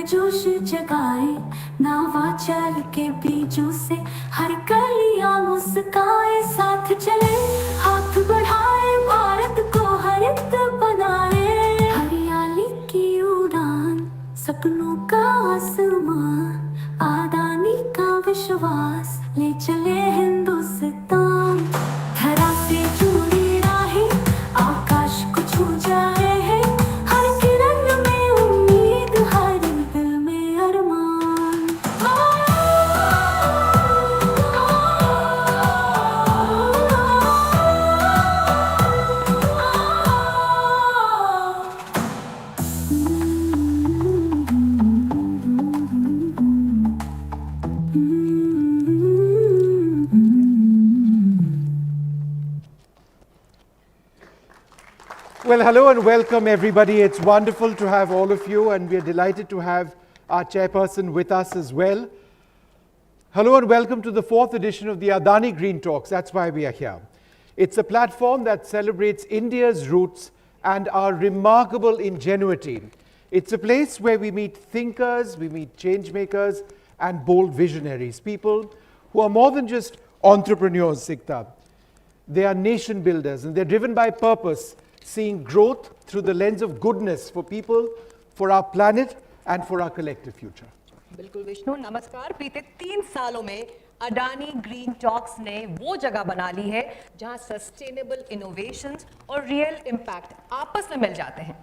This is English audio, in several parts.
जोश जगाए, नवाचार के बीजों से हर कलियां मुस्काए। साथ चले, हाथ बढ़ाए, भारत को हरित बनाए। हरियाली की उड़ान, सपनों का आसमां, अडानी का विश्वास ले चले हिंदुस्तान। धरा से जुड़ी राहें आकाश को छू जाए है, हर किरण में उम्मीद, हर दिल में अरमान। Well, hello and welcome everybody. It's wonderful to have all of you, and we're delighted to have our chairperson with us as well. Hello and welcome to the 4th edition of the Adani Green Talks. That's why we are here. It's a platform that celebrates India's roots and our remarkable ingenuity. It's a place where we meet thinkers, we meet changemakers and bold visionaries, people who are more than just entrepreneurs, Sikta. They are nation builders, and they're driven by purpose, seeing growth through the lens of goodness for people, for our planet, and for our collective future. बिल्कुल विष्णु, नमस्कार। बीते 3 सालों में Adani green talks ने वो जगह बना ली है जहां सस्टेनेबल इनोवेशंस और रियल इम्पैक्ट आपस में मिल जाते हैं।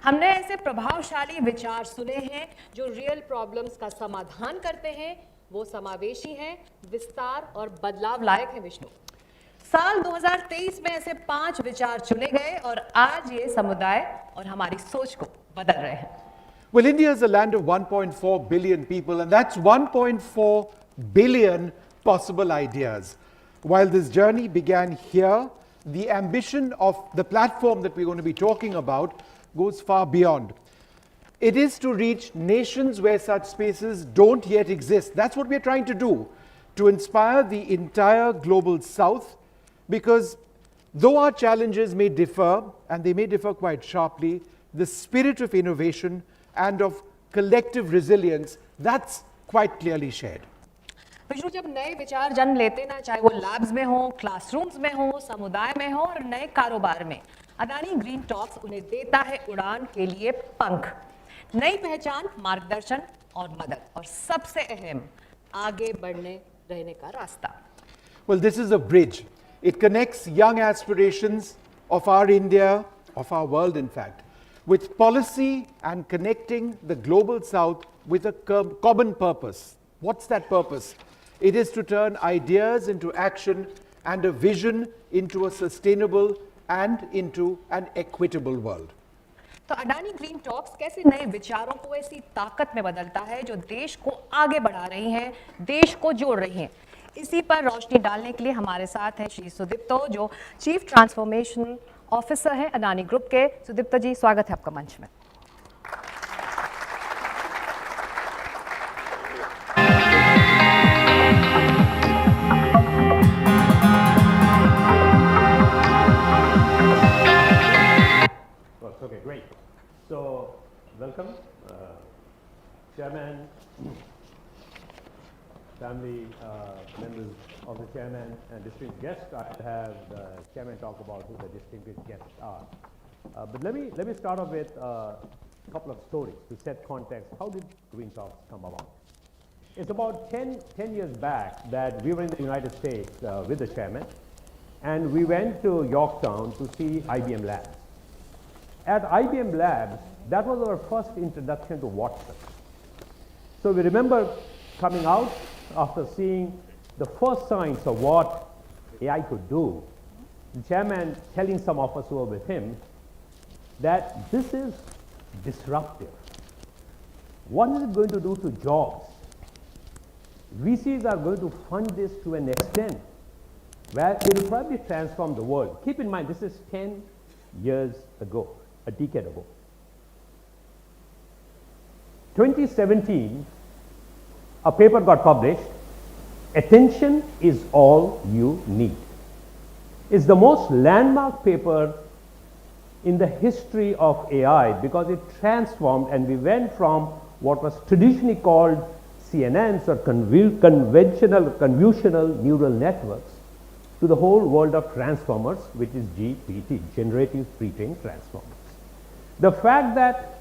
हमने ऐसे प्रभावशाली विचार सुने हैं जो रियल प्रॉब्लम्स का समाधान करते हैं, वो समावेशी हैं, विस्तार और बदलाव लायक हैं विष्णु। साल 2023 में ऐसे 5 विचार चुने गए और आज ये समुदाय और हमारी सोच को बदल रहे हैं। Well, India is a land of 1.4 billion people, and that's 1.4 billion possible ideas. While this journey began here, the ambition of the platform that we're going to be talking about goes far beyond. It is to reach nations where such spaces don't yet exist. That's what we're trying to do, to inspire the entire global south, because though our challenges may differ, and they may differ quite sharply, the spirit of innovation and of collective resilience, that's quite clearly shared. Vishnu, जब नए विचार जन्म लेते ना, चाहे वो labs में हो, क्लासरूम्स में हो, समुदाय में हो और नए कारोबार में, अडानी ग्रीन टॉक्स उन्हें देता है उड़ान के लिए पंख, नई पहचान, मार्गदर्शन और मदद, और सबसे अहम, आगे बढ़ने रहने का रास्ता। Well, this is a bridge. It connects young aspirations of our India, of our world in fact, with policy and connecting the global south with a common purpose. What's that purpose? It is to turn ideas into action and a vision into a sustainable and into an equitable world. तो Adani green talks कैसे नए विचारों को ऐसी ताकत में बदलता है जो देश को आगे बढ़ा रही हैं, देश को जोड़ रही हैं। इसी पर रोशनी डालने के लिए हमारे साथ हैं श्री सुदीप्तो, जो चीफ ट्रांसफॉर्मेशन ऑफिसर हैं अडानी ग्रुप के। सुदीप्तो जी, स्वागत है आपका मंच में। Okay, great. So, welcome, Chairman, family members of the Chairman and distinguished guests. I'll have the Chairman talk about who the distinguished guests are. But let me start off with a couple of stories to set context. How did Green Talks come about? It's about 10 years back that we were in the United States with the Chairman, and we went to Yorktown to see IBM Labs. At IBM Labs, that was our first introduction to Watson. So we remember coming out after seeing the first signs of what AI could do, the Chairman telling some of us who were with him that this is disruptive. What is it going to do to jobs? VCs are going to fund this to an extent where it will probably transform the world. Keep in mind, this is 10 years ago, a decade ago. 2017, a paper got published, Attention is All You Need. It's the most landmark paper in the history of AI because it transformed, and we went from what was traditionally called CNNs or convolutional neural networks to the whole world of transformers, which is GPT, generative pre-trained transformers. The fact that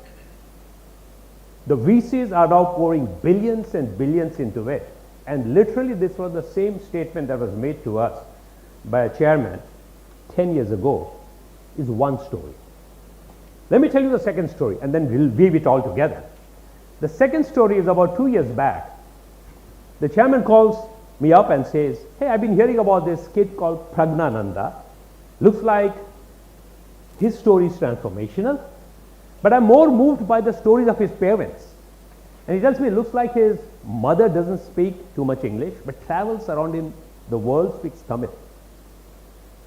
the VCs are now pouring billions and billions into it, and literally this was the same statement that was made to us by a chairman 10 years ago, is one story. Let me tell you the second story, and then we'll weave it all together. The second story is about 2 years back. The chairman calls me up and says, hey, I've been hearing about this kid called Pragnananda. Looks like his story is transformational, but I'm more moved by the stories of his parents. And he tells me it looks like his mother doesn't speak too much English, but travels around in the world, speaks Tamil.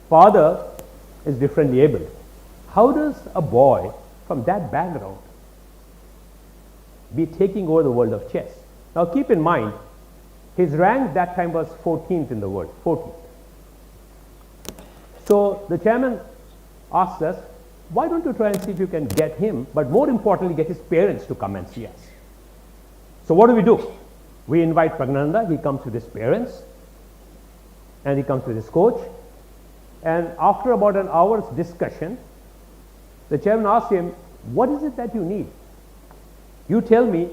Father is differently abled. How does a boy from that background be taking over the world of chess? Now keep in mind, his rank that time was 14th in the world, 14th. So the chairman asked us, why don't you try and see if you can get him, but more importantly, get his parents to come and see us. So what do? We invite Pragnananda, he comes with his parents, and he comes with his coach. And after about an hour's discussion, the chairman asked him, what is it that you need? You tell me,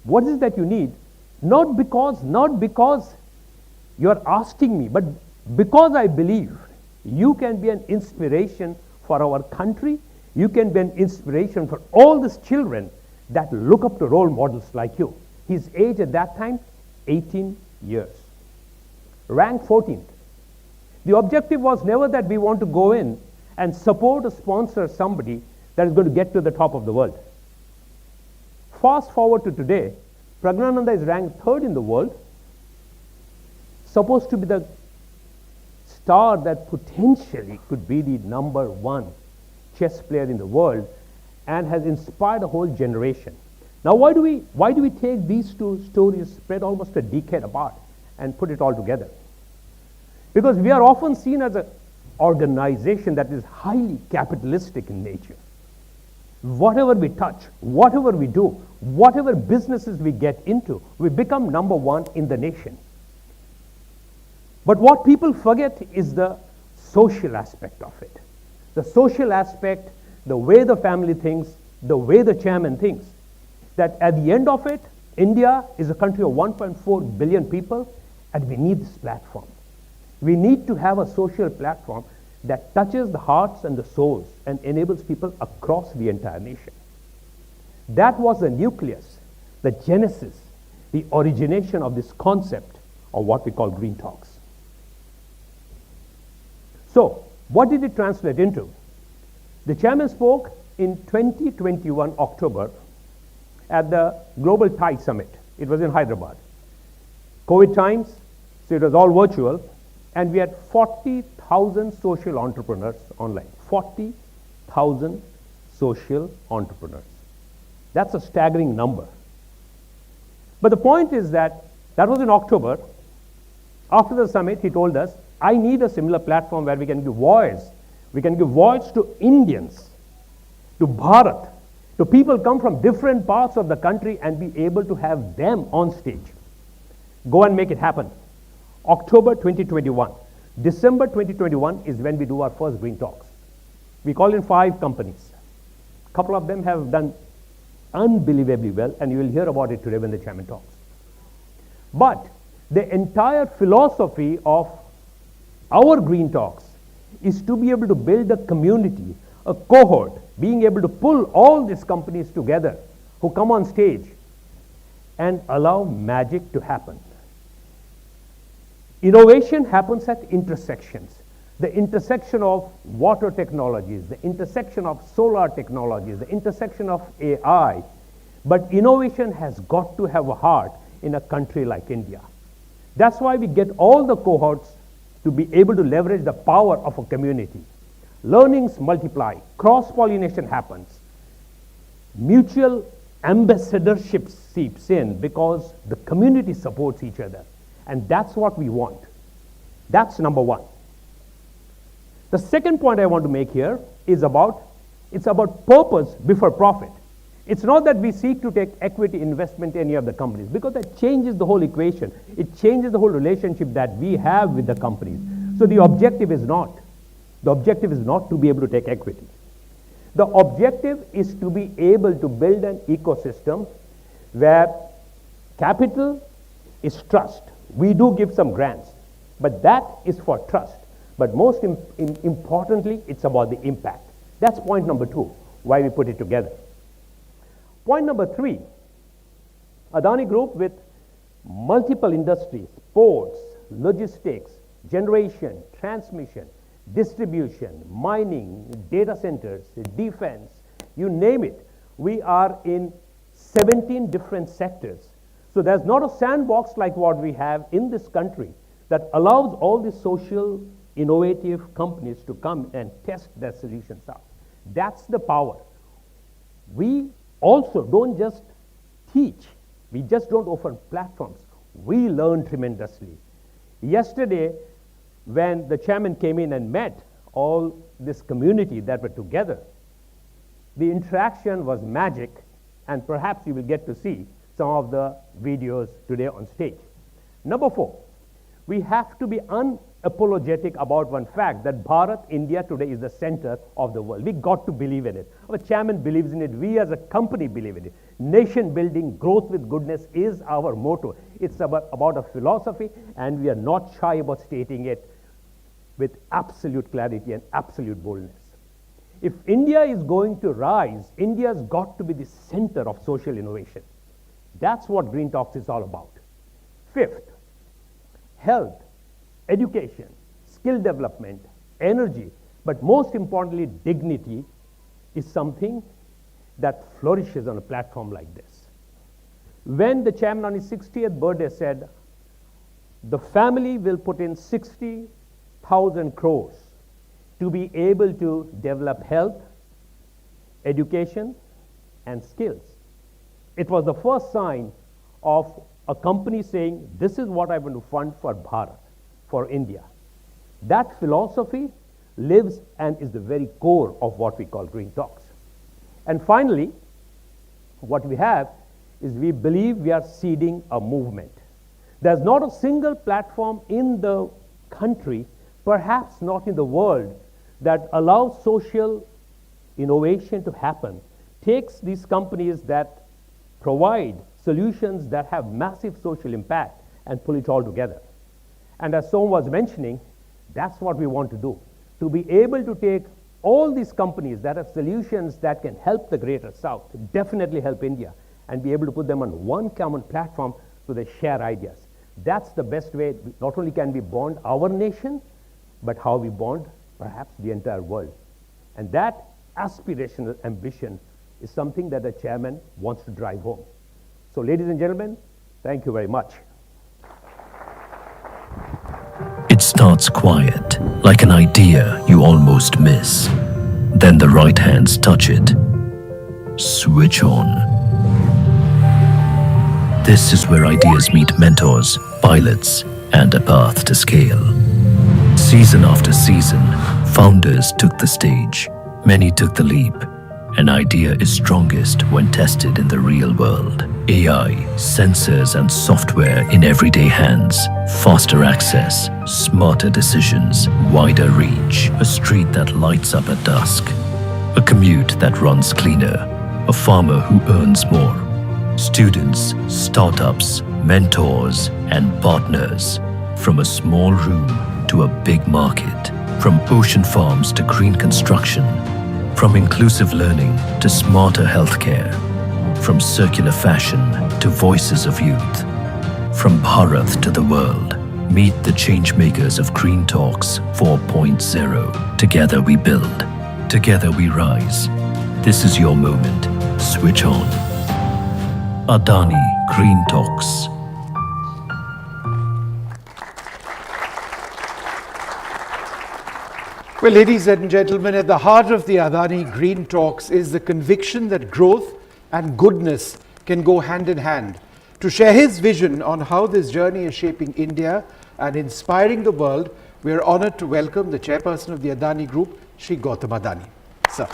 what is it that you need? Not because you're asking me, but because I believe you can be an inspiration for our country, you can be an inspiration for all these children that look up to role models like you. His age at that time, 18 years. Rank 14th. The objective was never that we want to go in and support or sponsor somebody that is going to get to the top of the world. Fast forward to today, Pragnananda is ranked 3rd in the world, supposed to be the star that potentially could be the #1 chess player in the world, and has inspired a whole generation. Now why do we take these two stories spread almost a decade apart and put it all together? Because we are often seen as an organization that is highly capitalistic in nature. Whatever we touch, whatever we do, whatever businesses we get into, we become #1 in the nation. But what people forget is the social aspect of it. The social aspect, the way the family thinks, the way the chairman thinks. That at the end of it, India is a country of 1.4 billion people, and we need this platform. We need to have a social platform that touches the hearts and the souls and enables people across the entire nation. That was the nucleus, the genesis, the origination of this concept of what we call Green Talks. So, what did it translate into? The chairman spoke in 2021 October at the Global Tide Summit. It was in Hyderabad. COVID times, so it was all virtual, and we had 40,000 social entrepreneurs online. 40,000 social entrepreneurs. That's a staggering number. But the point is that was in October. After the summit, he told us, I need a similar platform where we can give voice. We can give voice to Indians, to Bharat, to people come from different parts of the country and be able to have them on stage. Go and make it happen. October 2021. December 2021 is when we do our first Green Talks. We call in 5 companies. A couple of them have done unbelievably well, and you will hear about it today when the chairman talks. But the entire philosophy of our Green Talks is to be able to build a community, a cohort, being able to pull all these companies together who come on stage and allow magic to happen. Innovation happens at intersections. The intersection of water technologies, the intersection of solar technologies, the intersection of AI. But innovation has got to have a heart in a country like India. That's why we get all the cohorts to be able to leverage the power of a community. Learnings multiply, cross-pollination happens. Mutual ambassadorship seeps in because the community supports each other. And that's what we want. That's number 1. The second point I want to make here is it's about purpose before profit. It's not that we seek to take equity investment in any of the companies, because that changes the whole equation. It changes the whole relationship that we have with the companies. So the objective is not to be able to take equity. The objective is to be able to build an ecosystem where capital is trust. We do give some grants, but that is for trust. But most importantly, it's about the impact. That's point number 2, why we put it together. Point number 3, Adani Group with multiple industries, ports, logistics, generation, transmission, distribution, mining, data centers, defense, you name it. We are in 17 different sectors. So there's not a sandbox like what we have in this country that allows all these social, innovative companies to come and test their solutions out. That's the power. We also don't just teach. We just don't offer platforms. We learn tremendously. Yesterday, when the chairman came in and met all this community that were together, the interaction was magic, and perhaps you will get to see some of the videos today on stage. Number 4, we have to be unapologetic about one fact, that Bharat, India today is the center of the world. We got to believe in it. Our chairman believes in it. We as a company believe in it. Nation building, growth with goodness is our motto. It's about a philosophy, and we are not shy about stating it with absolute clarity and absolute boldness. If India is going to rise, India's got to be the center of social innovation. That's what Green Talks is all about. 5th, health, education, skill development, energy, but most importantly, dignity is something that flourishes on a platform like this. When the chairman on his 60th birthday said, the family will put in 60,000 crores to be able to develop health, education, and skills. It was the first sign of a company saying, this is what I want to fund for Bharat, for India. That philosophy lives and is the very core of what we call Green Talks. And finally, what we have is we believe we are seeding a movement. There's not a single platform in the country, perhaps not in the world, that allows social innovation to happen, takes these companies that provide solutions that have massive social impact and pull it all together. And as Som was mentioning, that's what we want to do, to be able to take all these companies that have solutions that can help the greater South, definitely help India, and be able to put them on one common platform so they share ideas. That's the best way. Not only can we bond our nation, but how we bond perhaps the entire world. And that aspirational ambition is something that the chairman wants to drive home. So ladies and gentlemen, thank you very much. It starts quiet, like an idea you almost miss. Then the right hands touch it. Switch on. This is where ideas meet mentors, pilots, and a path to scale. Season after season, founders took the stage. Many took the leap. An idea is strongest when tested in the real world. AI, sensors and software in everyday hands. Faster access, smarter decisions, wider reach. A street that lights up at dusk. A commute that runs cleaner. A farmer who earns more. Students, startups, mentors and partners. From a small room to a big market. From ocean farms to green construction. From inclusive learning to smarter healthcare. From circular fashion to voices of youth. From Bharat to the world. Meet the changemakers of Green Talks 4.0. Together we build. Together we rise. This is your moment. Switch on. Adani Green Talks. Well, ladies and gentlemen, at the heart of the Adani Green Talks is the conviction that growth and goodness can go hand in hand. To share his vision on how this journey is shaping India and inspiring the world, we are honored to welcome the chairperson of the Adani Group, Shri Gautam Adani. Sir.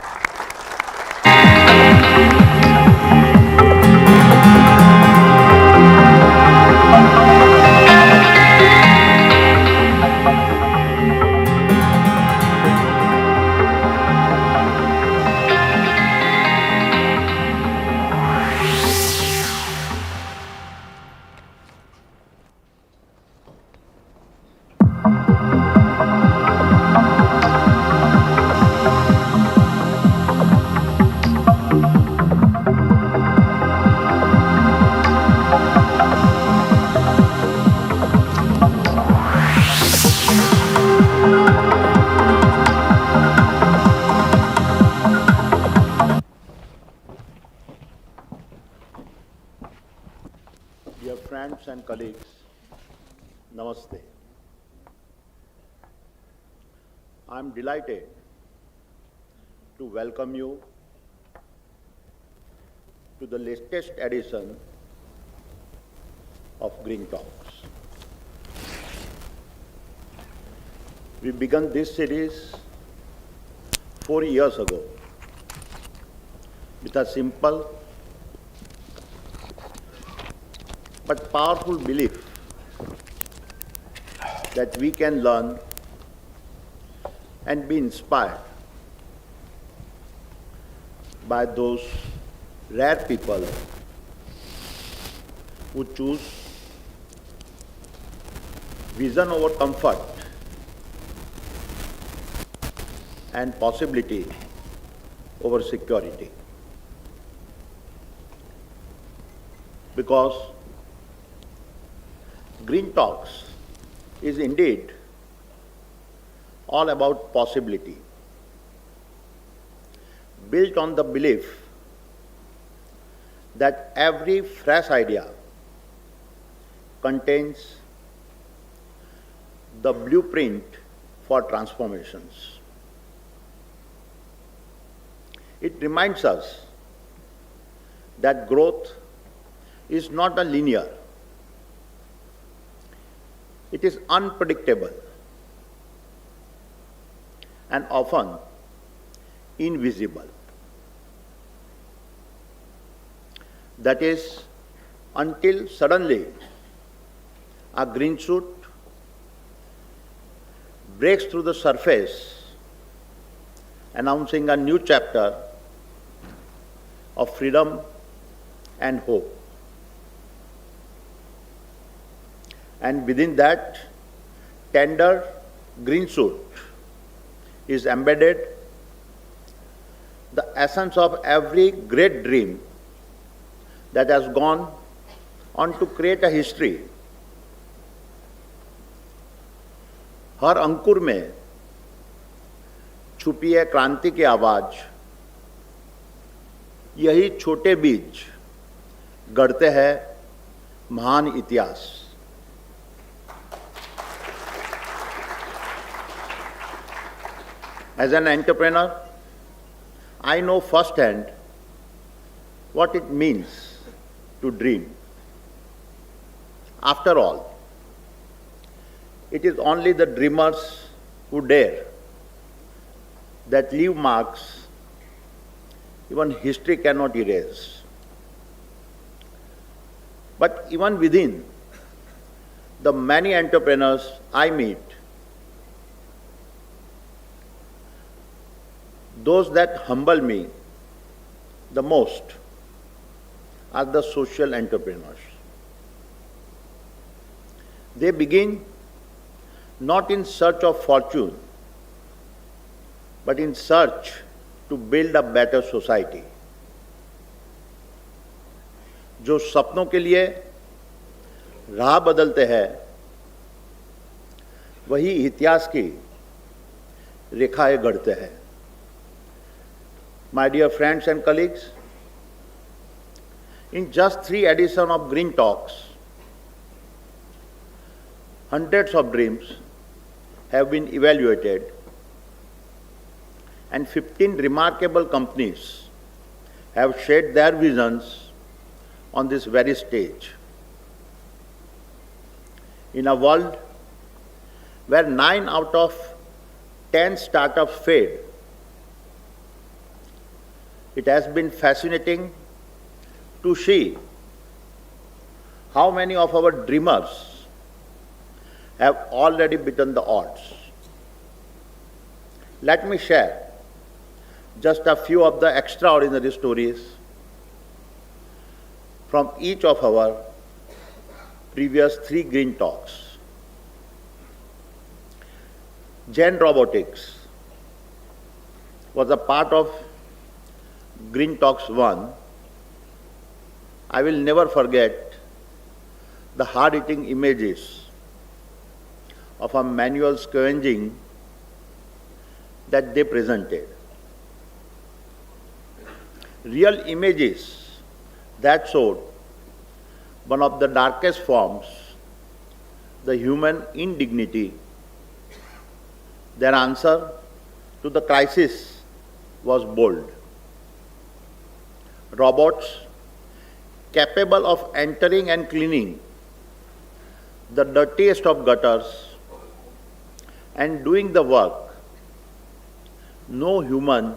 Dear friends and colleagues, Namaste. I'm delighted to welcome you to the latest edition of Green Talks. We began this series 4 years ago with a simple but powerful belief that we can learn and be inspired by those rare people who choose vision over comfort and possibility over security. Because Green Talks is indeed all about possibility, built on the belief that every fresh idea contains the blueprint for transformations. It reminds us that growth is not a linear. It is unpredictable and often invisible. That is, until suddenly a green shoot breaks through the surface, announcing a new chapter of freedom and hope. And within that tender green shoot is embedded the essence of every great dream that has gone on to create a history. हर अंकुर में छुपी है क्रांति की आवाज, यही छोटे बीज गढ़ते हैं महान इतिहास. As an entrepreneur, I know firsthand what it means to dream. After all, it is only the dreamers who dare that leave marks even history cannot erase. But even within the many entrepreneurs I meet, those that humble me the most are the social entrepreneurs. They begin not in search of fortune, but in search to build a better society. जो सपनों के लिए राह बदलते हैं, वही इतिहास की रेखाएं गढ़ते हैं. My dear friends and colleagues, in just 3 editions of Green Talks, hundreds of dreams have been evaluated and 15 remarkable companies have shared their visions on this very stage. In a world where 9 out of 10 startups failed, it has been fascinating to see how many of our dreamers have already beaten the odds. Let me share just a few of the extraordinary stories from each of our previous 3 Green Talks. Gen Robotics was a part of Green Talks 1. I will never forget the hard-hitting images of a manual scavenging that they presented. Real images that showed one of the darkest forms, the human indignity, their answer to the crisis was bold. Robots capable of entering and cleaning the dirtiest of gutters and doing the work no human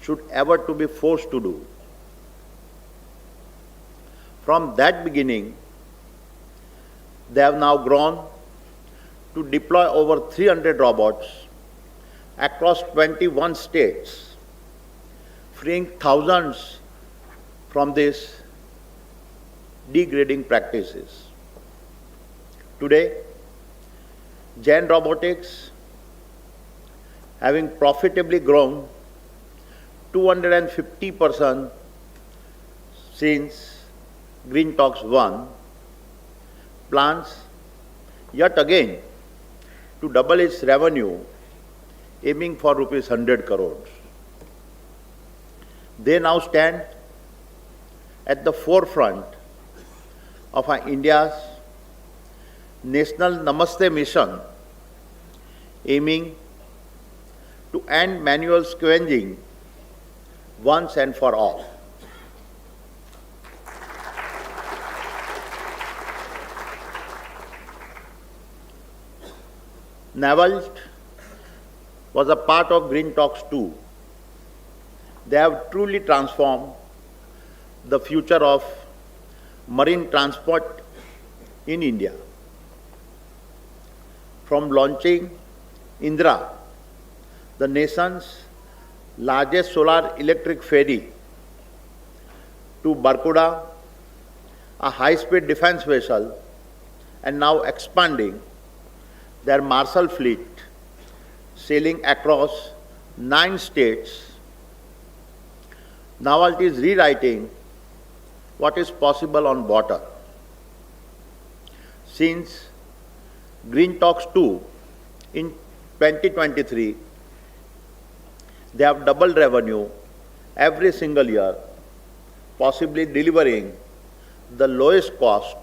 should ever to be forced to do. From that beginning, they have now grown to deploy over 300 robots across 21 states, freeing thousands from these degrading practices. Today, Gen Robotics, having profitably grown 250% since Green Talks 1, plans yet again to double its revenue, aiming for rupees 100 crores. They now stand at the forefront of India's National Namaste Mission, aiming to end manual scavenging once and for all. Naval was a part of Green Talks 2. They have truly transformed the future of marine transport in India. From launching Indra, the nation's largest solar electric ferry, to Barkuda, a high-speed defense vessel, and now expanding their Marshall fleet, sailing across 9 states. Naval is rewriting what is possible on water. Since Green Talks 2 in 2023, they have doubled revenue every single year, possibly delivering the lowest cost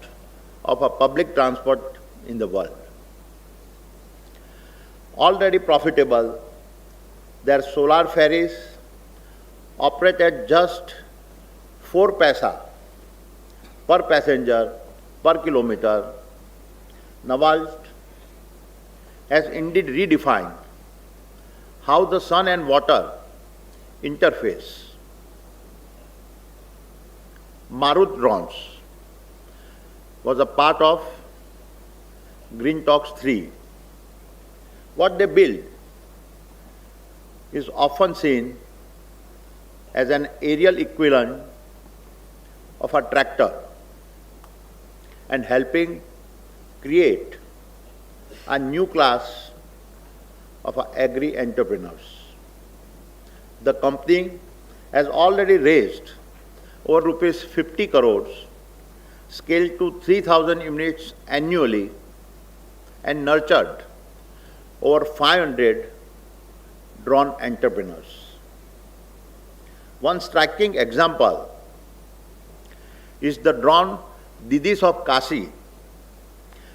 of a public transport in the world. Already profitable, their solar ferries operate at just 4 paisa per passenger per kilometer. Naval has indeed redefined how the sun and water interface. Marut drones was a part of Green Talks 3. What they build is often seen as an aerial equivalent of a tractor and helping create a new class of agri-entrepreneurs. The company has already raised over rupees 50 crores, scaled to 3,000 units annually, and nurtured over 500 drone entrepreneurs. One striking example is the drone Didis of Kashi,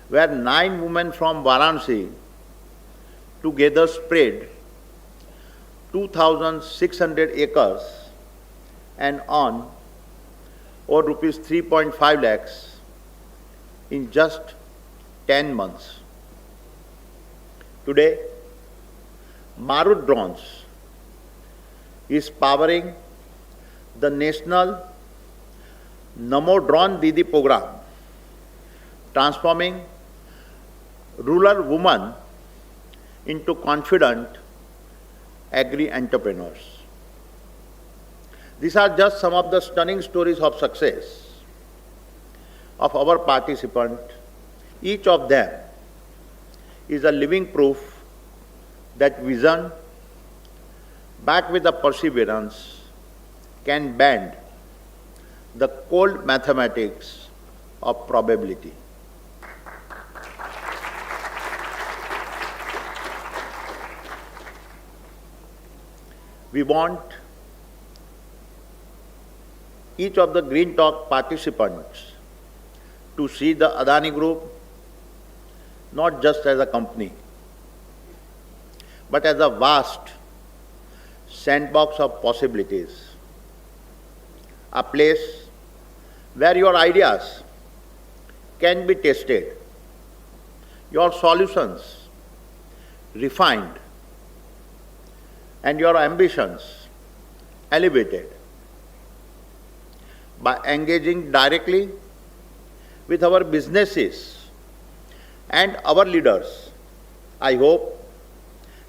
where 9 women from Varanasi together sprayed 2,600 acres and on over rupees 3.5 lakhs in just 10 months. Today, Marut Drones is powering the national Namo Drone Didi program, transforming rural women into confident agri-entrepreneurs. These are just some of the stunning stories of success of our participants. Each of them is a living proof that vision, backed with the perseverance, can bend the cold mathematics of probability. We want each of the Green Talk participants to see the Adani Group not just as a company, but as a vast sandbox of possibilities, a place where your ideas can be tested, your solutions refined, and your ambitions elevated by engaging directly with our businesses and our leaders. I hope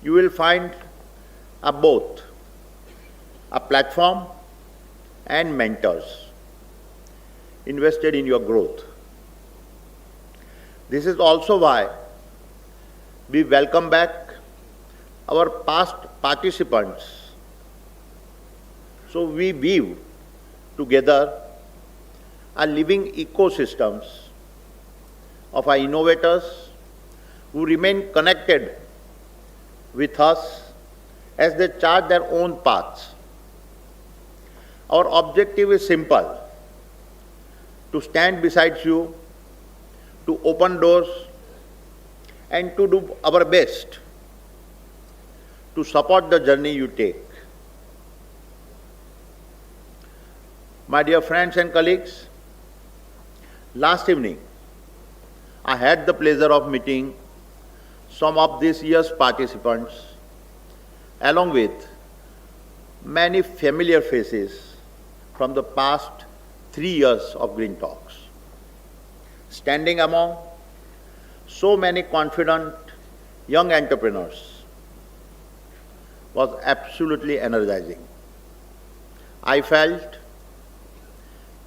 you will find both a platform and mentors invested in your growth. This is also why we welcome back our past participants. So we weave together a living ecosystems of our innovators who remain connected with us as they chart their own paths. Our objective is simple: to stand beside you, to open doors, and to do our best to support the journey you take. My dear friends and colleagues, last evening I had the pleasure of meeting some of this year's participants, along with many familiar faces from the past 3 years of Green Talks. Standing among so many confident young entrepreneurs was absolutely energizing. I felt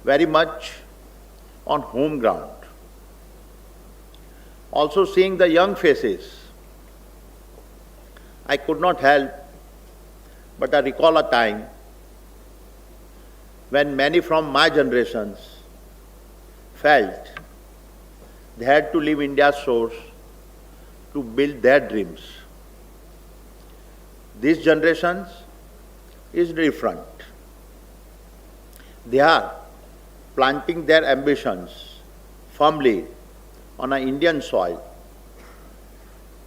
very much on home ground. Also seeing the young faces, I could not help but I recall a time when many from my generations felt they had to leave India's shores to build their dreams. This generation is different. They are planting their ambitions firmly on an Indian soil,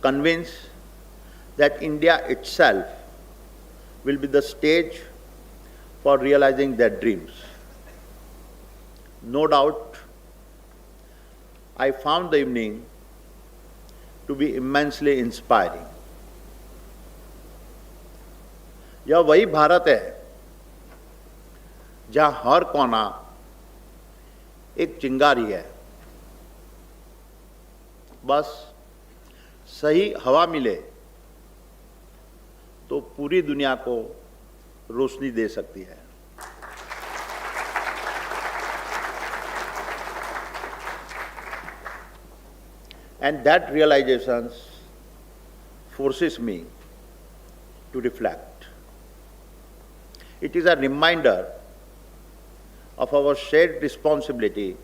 convinced that India itself will be the stage for realizing their dreams. No doubt, I found the evening to be immensely inspiring. यह वही भारत है जहां हर कोना एक चिंगारी है। बस सही हवा मिले तो पूरी दुनिया को रोशनी दे सकती है। And that realization forces me to reflect. It is a reminder of our shared responsibility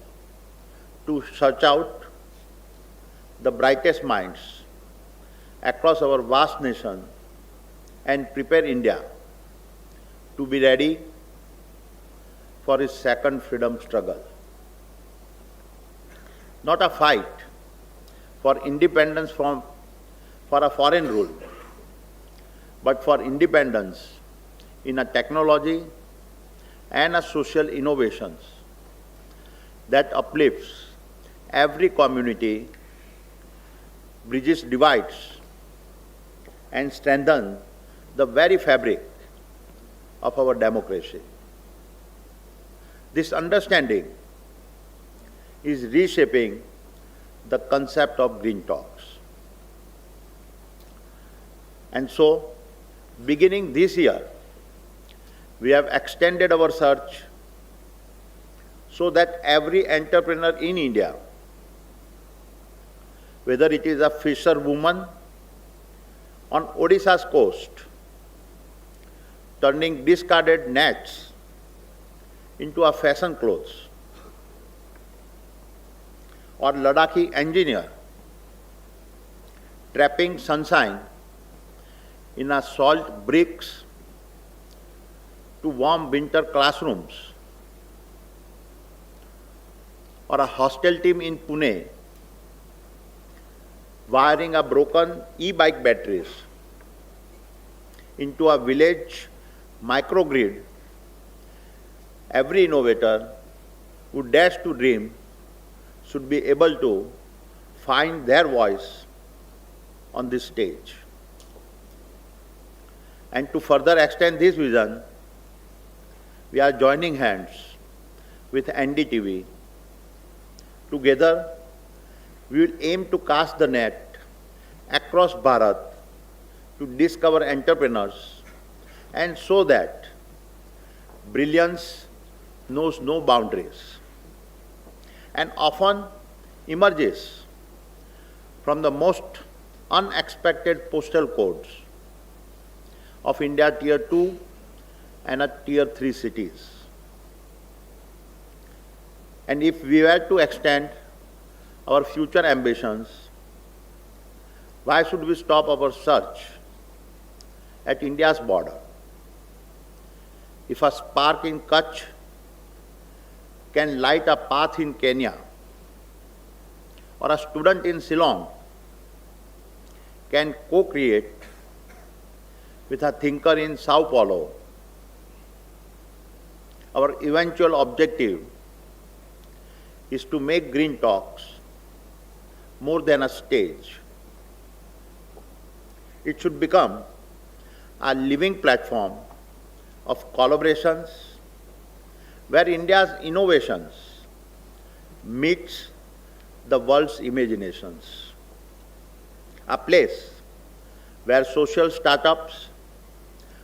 to search out the brightest minds across our vast nation and prepare India to be ready for its second freedom struggle. Not a fight for independence for a foreign rule, but for independence in a technology and a social innovations that uplifts every community, bridges divides, and strengthens the very fabric of our democracy. This understanding is reshaping the concept of Green Talks. And so, beginning this year, we have extended our search so that every entrepreneur in India, whether it is a fisherwoman on Odisha's coast, turning discarded nets into a fashion clothes, or Ladakhi engineer trapping sunshine in a salt bricks to warm winter classrooms, or a hostel team in Pune wiring a broken e-bike batteries into a village microgrid, every innovator who dares to dream should be able to find their voice on this stage. And to further extend this vision, we are joining hands with NDTV. Together, we will aim to cast the net across Bharat to discover entrepreneurs and show that brilliance knows no boundaries and often emerges from the most unexpected postal codes of India Tier 2 and Tier 3 cities. And if we were to extend our future ambitions, why should we stop our search at India's border? If a spark in Kutch can light a path in Kenya, or a student in Ceylon can co-create with a thinker in Sao Paulo, our eventual objective is to make Green Talks more than a stage. It should become a living platform of collaborations where India's innovations meets the world's imaginations. A place where social startups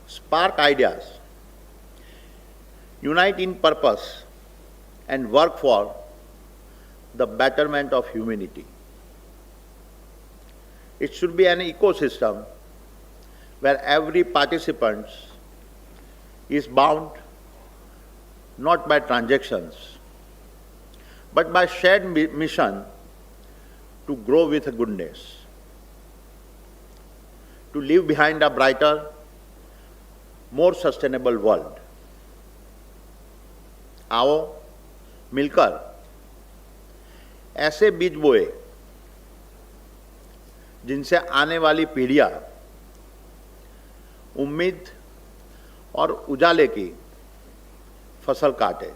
spark ideas, unite in purpose, and work for the betterment of humanity. It should be an ecosystem where every participant is bound not by transactions, but by shared mission to grow with goodness, to leave behind a brighter, more sustainable world. आओ मिलकर ऐसे बीज बोए जिनसे आने वाली पीढ़ियां उम्मीद और उजाले की फसल काटे।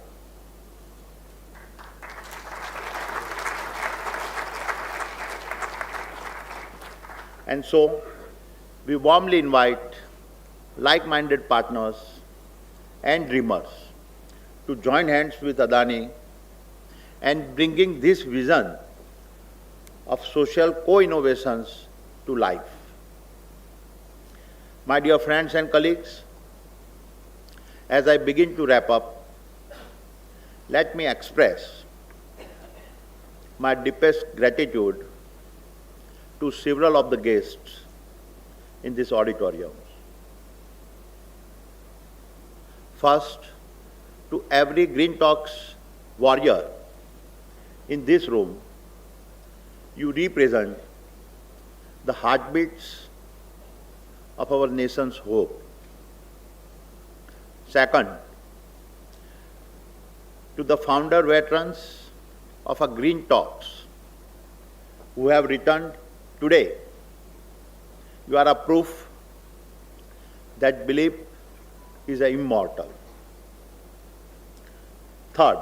And so, we warmly invite like-minded partners and dreamers to join hands with Adani and bringing this vision of social co-innovations to life. My dear friends and colleagues, as I begin to wrap up, let me express my deepest gratitude to several of the guests in this auditorium. First, to every Green Talks warrior in this room, you represent the heartbeats of our nation's hope. Second, to the founder veterans of our Green Talks who have returned today, you are a proof that belief is immortal. Third,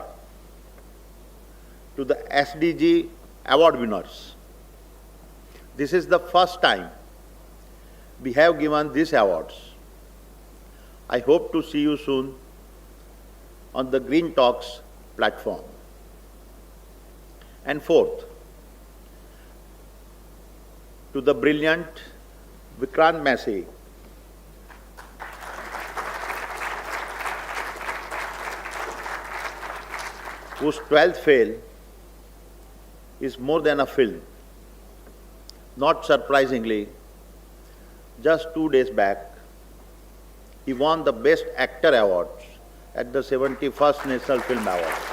to the SDG award winners. This is the first time we have given these awards. I hope to see you soon on the Green Talks platform. And fourth, to the brilliant Vikrant Massey, whose 12th fail is more than a film. Not surprisingly, just 2 days back, he won the Best Actor Award at the 71st National Film Awards.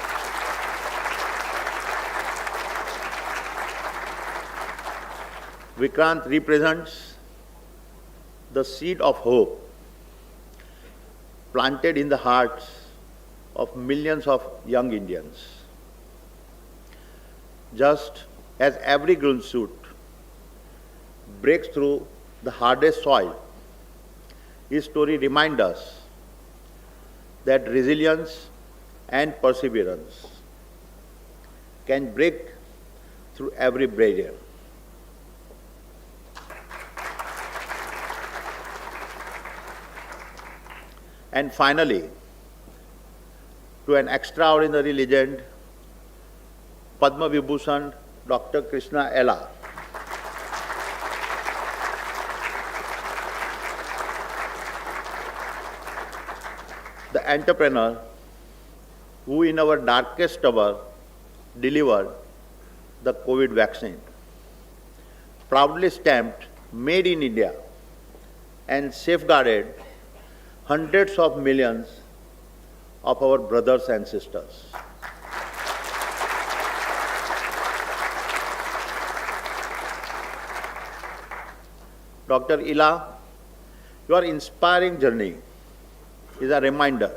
Vikrant represents the seed of hope planted in the hearts of millions of young Indians. Just as every green shoot breaks through the hardest soil, his story reminds us that resilience and perseverance can break through every barrier. And finally, to an extraordinary legend, Padma Vibhushan Dr. Krishna Ella. The entrepreneur who in our darkest hour delivered the COVID vaccine, proudly stamped Made in India and safeguarded hundreds of millions of our brothers and sisters. Dr. Ila, your inspiring journey is a reminder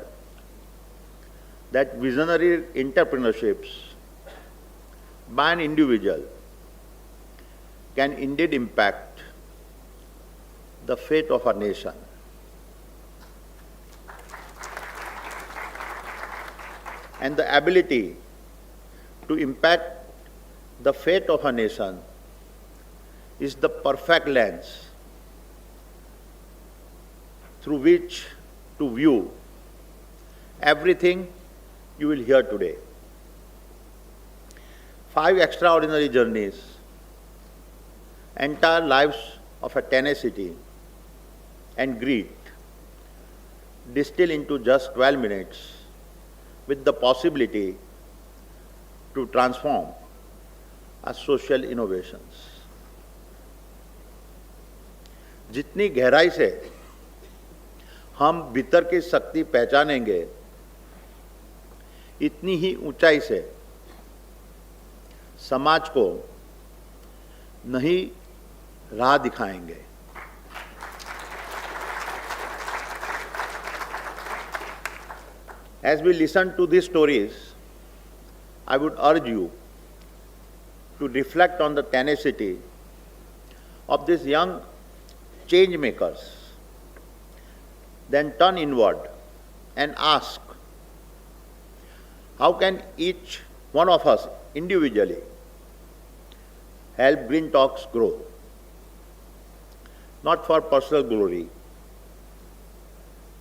that visionary entrepreneurships by an individual can indeed impact the fate of a nation. And the ability to impact the fate of a nation is the perfect lens through which to view everything you will hear today. 5 extraordinary journeys, entire lives of a tenacity and greed, distilled into just 12 minutes with the possibility to transform our social innovations. जितनी गहराई से हम भीतर की शक्ति पहचानेंगे, इतनी ही ऊंचाई से समाज को नई राह दिखाएंगे. As we listen to these stories, I would urge you to reflect on the tenacity of these young change makers, then turn inward and ask, how can each one of us individually help Green Talks grow? Not for personal glory,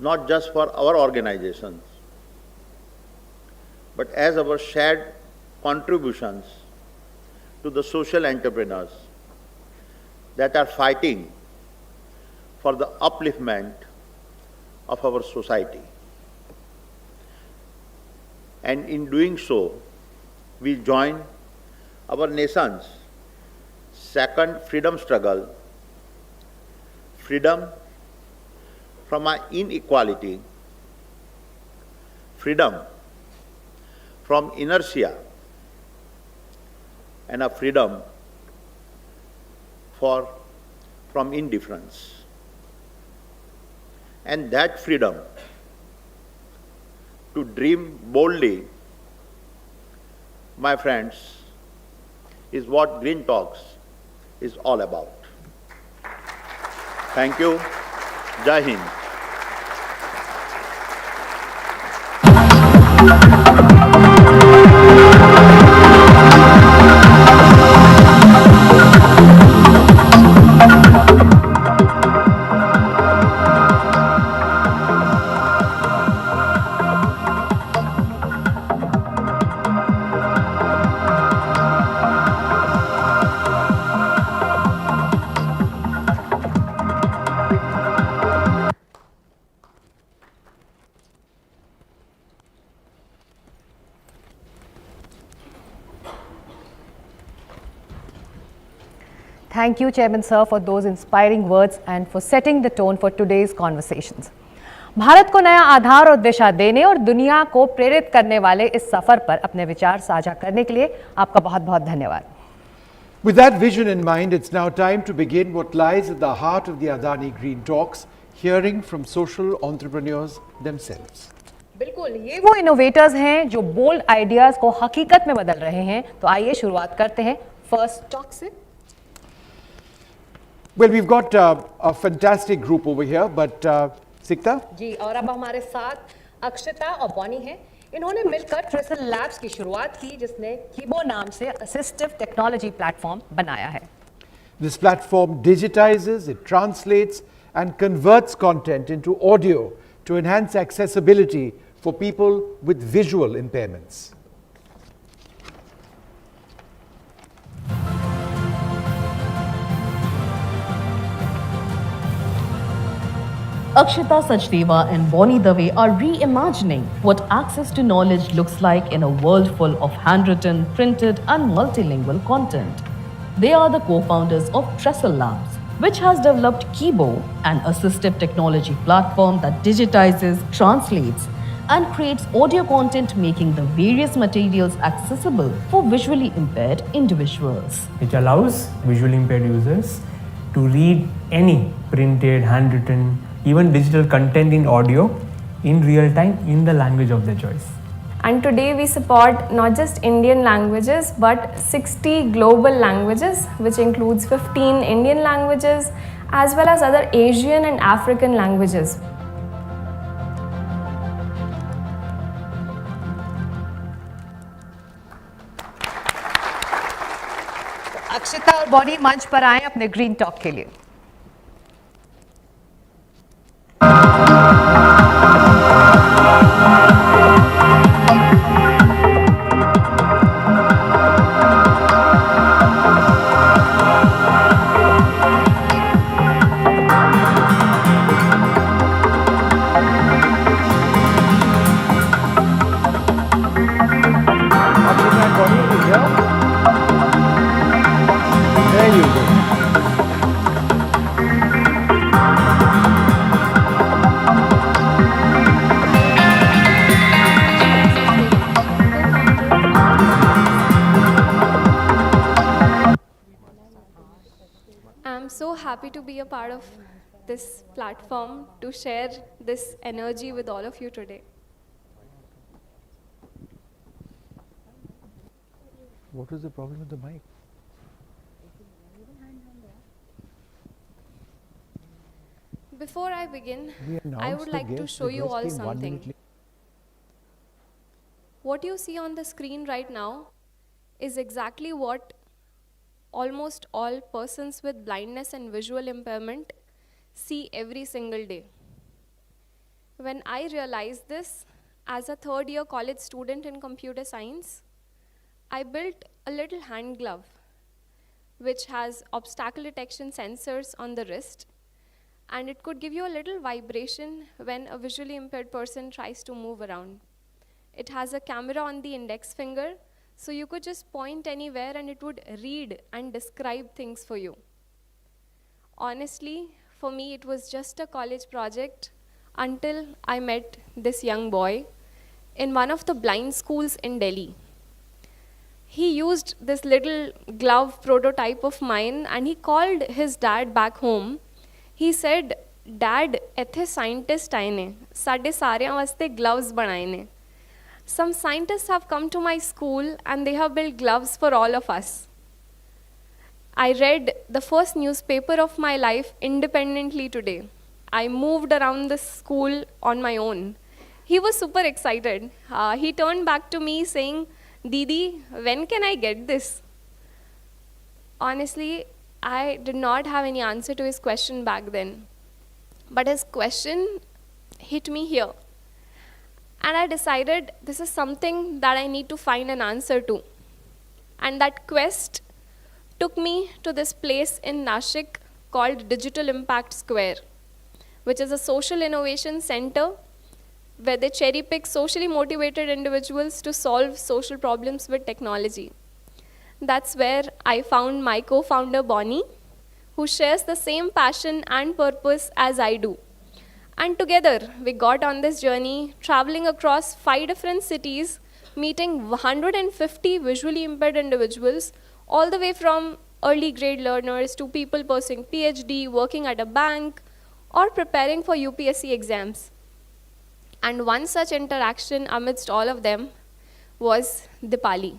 not just for our organizations, but as our shared contributions to the social entrepreneurs that are fighting for the upliftment of our society. And in doing so, we join our nation's second freedom struggle, freedom from our inequality, freedom from inertia, and a freedom from indifference. And that freedom to dream boldly, my friends, is what Green Talks is all about. Thank you. Jai Hind. Thank you, Chairman Sir, for those inspiring words and for setting the tone for today's conversations. Bharat को नया आधार और दिशा देने और दुनिया को प्रेरित करने वाले इस सफर पर अपने विचार साझा करने के लिए आपका बहुत-बहुत धन्यवाद. With that vision in mind, it's now time to begin what lies at the heart of the Adani Green Talks, hearing from social entrepreneurs themselves. बिल्कुल, ये वो इनोवेटर्स हैं जो बोल्ड आइडियाज को हकीकत में बदल रहे हैं। तो आइए शुरुआत करते हैं फर्स्ट टॉक से। Well, we've got a fantastic group over here, but Sikta? जी, और अब हमारे साथ अक्षता और बॉनी हैं। इन्होंने मिलकर ट्रेसल लैब्स की शुरुआत की, जिसने कीबो नाम से असिस्टिव टेक्नोलॉजी प्लेटफॉर्म बनाया है। This platform digitizes, it translates, and converts content into audio to enhance accessibility for people with visual impairments. Akshita Sachdeva and Bonnie Dave are reimagining what access to knowledge looks like in a world full of handwritten, printed, and multilingual content. They are the co-founders of Trestle Labs, which has developed Kibo, an assistive technology platform that digitizes, translates, and creates audio content, making the various materials accessible for visually impaired individuals. Which allows visually impaired users to read any printed, handwritten, even digital content in audio in real time in the language of their choice. And today we support not just Indian languages but 60 global languages, which includes 15 Indian languages as well as other Asian and African languages. अक्षता और Bonnie मंच पर आए अपने green talk के लिए। There you go. I'm so happy to be a part of this platform to share this energy with all of you today. What was the problem with the mic? Before I begin, We I announced would the like to guest. show The you guest all came 1 something. minute late. What you see on the screen right now is exactly what almost all persons with blindness and visual impairment see every single day. When I realized this, as a third-year college student in computer science, I built a little hand glove which has obstacle detection sensors on the wrist, and it could give you a little vibration when a visually impaired person tries to move around. It has a camera on the index finger, so you could just point anywhere and it would read and describe things for you. Honestly, for me, it was just a college project until I met this young boy in one of the blind schools in Delhi. He used this little glove prototype of mine and he called his dad back home. He said, "Dad, ethe scientist aaye ne, sade sareyan vaste gloves banaye ne. Some scientists have come to my school and they have built gloves for all of us." I read the first newspaper of my life independently today. I moved around the school on my own. He was super excited. He turned back to me saying, "Didi, when can I get this?" Honestly, I did not have any answer to his question back then. But his question hit me here. And I decided this is something that I need to find an answer to. And that quest took me to this place in Nashik called Digital Impact Square, which is a social innovation center where they cherry pick socially motivated individuals to solve social problems with technology. That's where I found my co-founder Bonnie, who shares the same passion and purpose as I do. And together, we got on this journey, traveling across 5 different cities, meeting 150 visually impaired individuals, all the way from early grade learners to people pursuing PhD, working at a bank, or preparing for UPSC exams. And one such interaction amidst all of them was Dipali.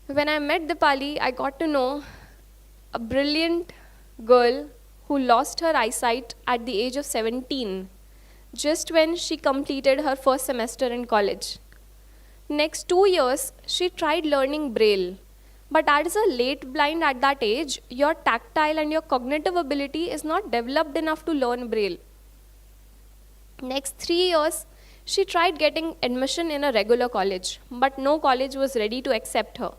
When I met Dipali, I got to know a brilliant girl who lost her eyesight at the age of 17, just when she completed her first semester in college. Next 2 years, she tried learning Braille. But as a late blind at that age, your tactile and your cognitive ability is not developed enough to learn Braille. Next 3 years, she tried getting admission in a regular college, but no college was ready to accept her.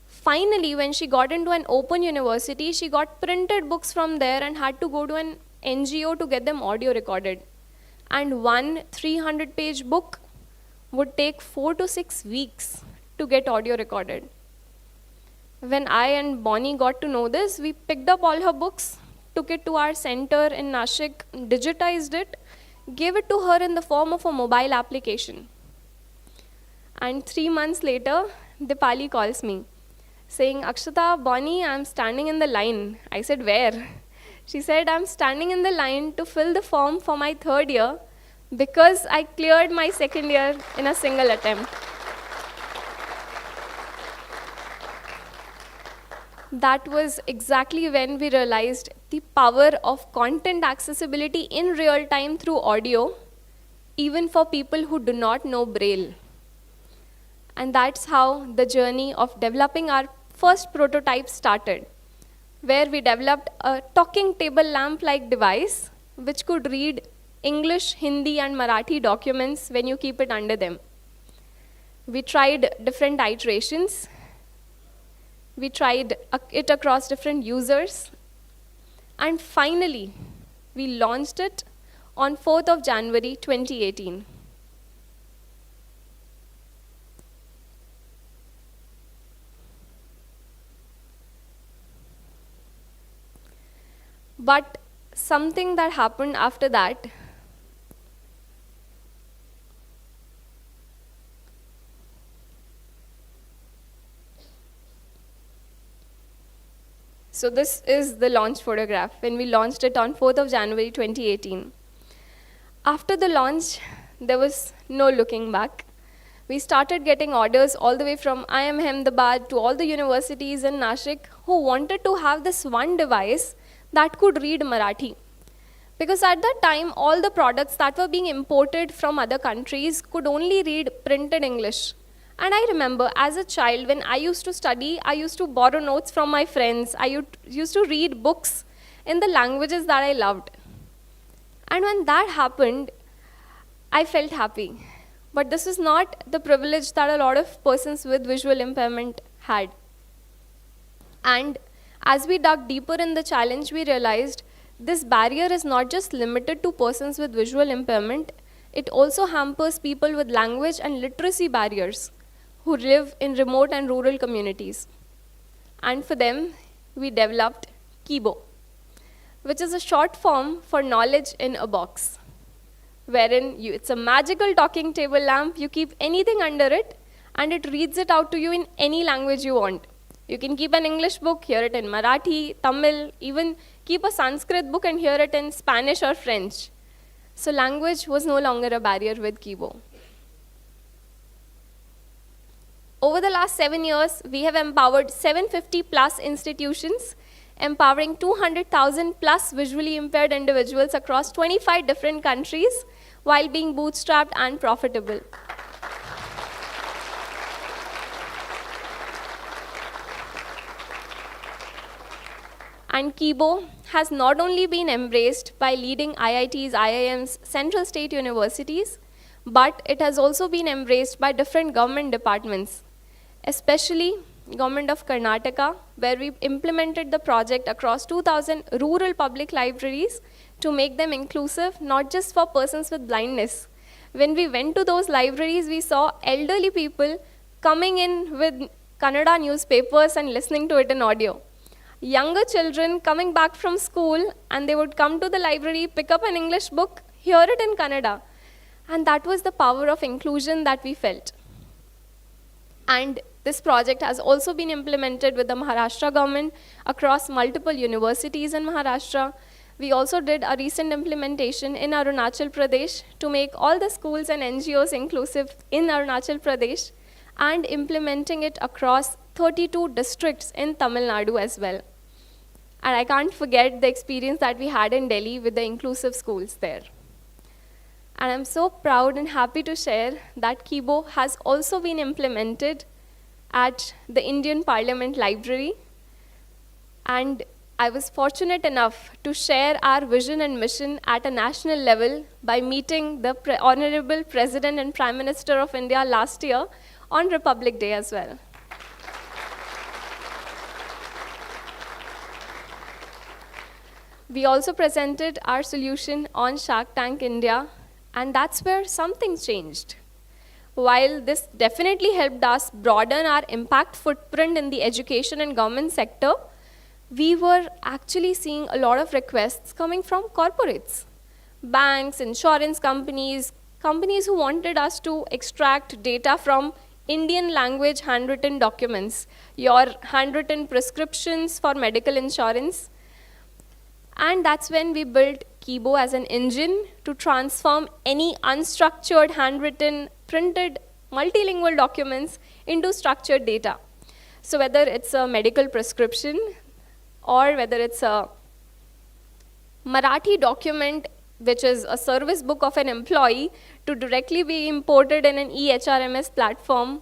Finally, when she got into an open university, she got printed books from there and had to go to an NGO to get them audio recorded. And one 300-page book would take 4 to 6 weeks to get audio recorded. When I and Bonnie got to know this, we picked up all her books, took it to our center in Nashik, digitized it, gave it to her in the form of a mobile application. And 3 months later, Dipali calls me, saying, Akshata, Bonnie, I'm standing in the line. I said, where? She said, I'm standing in the line to fill the form for my 3rd year because I cleared my 2nd year in a single attempt. That was exactly when we realized the power of content accessibility in real time through audio, even for people who do not know Braille. And that's how the journey of developing our first prototype started, where we developed a talking table lamp-like device which could read English, Hindi, and Marathi documents when you keep it under them. We tried different iterations. We tried it across different users. And finally, we launched it on 4th of January 2018. But something that happened after that So this is the launch photograph when we launched it on 4th of January 2018. After the launch, there was no looking back. We started getting orders all the way from IIM Ahmedabad to all the universities in Nashik who wanted to have this one device that could read Marathi. Because at that time, all the products that were being imported from other countries could only read printed English. And I remember as a child, when I used to study, I used to borrow notes from my friends. I used to read books in the languages that I loved. And when that happened, I felt happy. But this is not the privilege that a lot of persons with visual impairment had. And as we dug deeper in the challenge, we realized this barrier is not just limited to persons with visual impairment, it also hampers people with language and literacy barriers who live in remote and rural communities. And for them, we developed Kibo, which is a short form for knowledge in a box, wherein it's a magical talking table lamp. You keep anything under it, and it reads it out to you in any language you want. You can keep an English book, hear it in Marathi, Tamil, even keep a Sanskrit book and hear it in Spanish or French. So language was no longer a barrier with Kibo. Over the last 7 years, we have empowered 750 plus institutions, empowering 200,000 plus visually impaired individuals across 25 different countries while being bootstrapped and profitable. And Kibo has not only been embraced by leading IITs, IIMs, central state universities, but it has also been embraced by different government departments, especially Government of Karnataka, where we implemented the project across 2,000 rural public libraries to make them inclusive, not just for persons with blindness. When we went to those libraries, we saw elderly people coming in with Kannada newspapers and listening to it in audio. Younger children coming back from school, and they would come to the library, pick up an English book, hear it in Kannada. And that was the power of inclusion that we felt. And this project has also been implemented with the Maharashtra government across multiple universities in Maharashtra, We also did a recent implementation in Arunachal Pradesh to make all the schools and NGOs inclusive in Arunachal Pradesh, and implementing it across 32 districts in Tamil Nadu as well. And I can't forget the experience that we had in Delhi with the inclusive schools there. And I'm so proud and happy to share that Kibo has also been implemented at the Indian Parliament Library. And I was fortunate enough to share our vision and mission at a national level by meeting the Honorable President and Prime Minister of India last year on Republic Day as well. We also presented our solution on Shark Tank India, and that's where something changed. While this definitely helped us broaden our impact footprint in the education and government sector, we were actually seeing a lot of requests coming from corporates, banks, insurance companies, companies who wanted us to extract data from Indian language handwritten documents, your handwritten prescriptions for medical insurance. And that's when we built Kibo as an engine to transform any unstructured, handwritten, printed, multilingual documents into structured data. So whether it's a medical prescription or whether it's a Marathi document, which is a service book of an employee, to directly be imported in an eHRMS platform,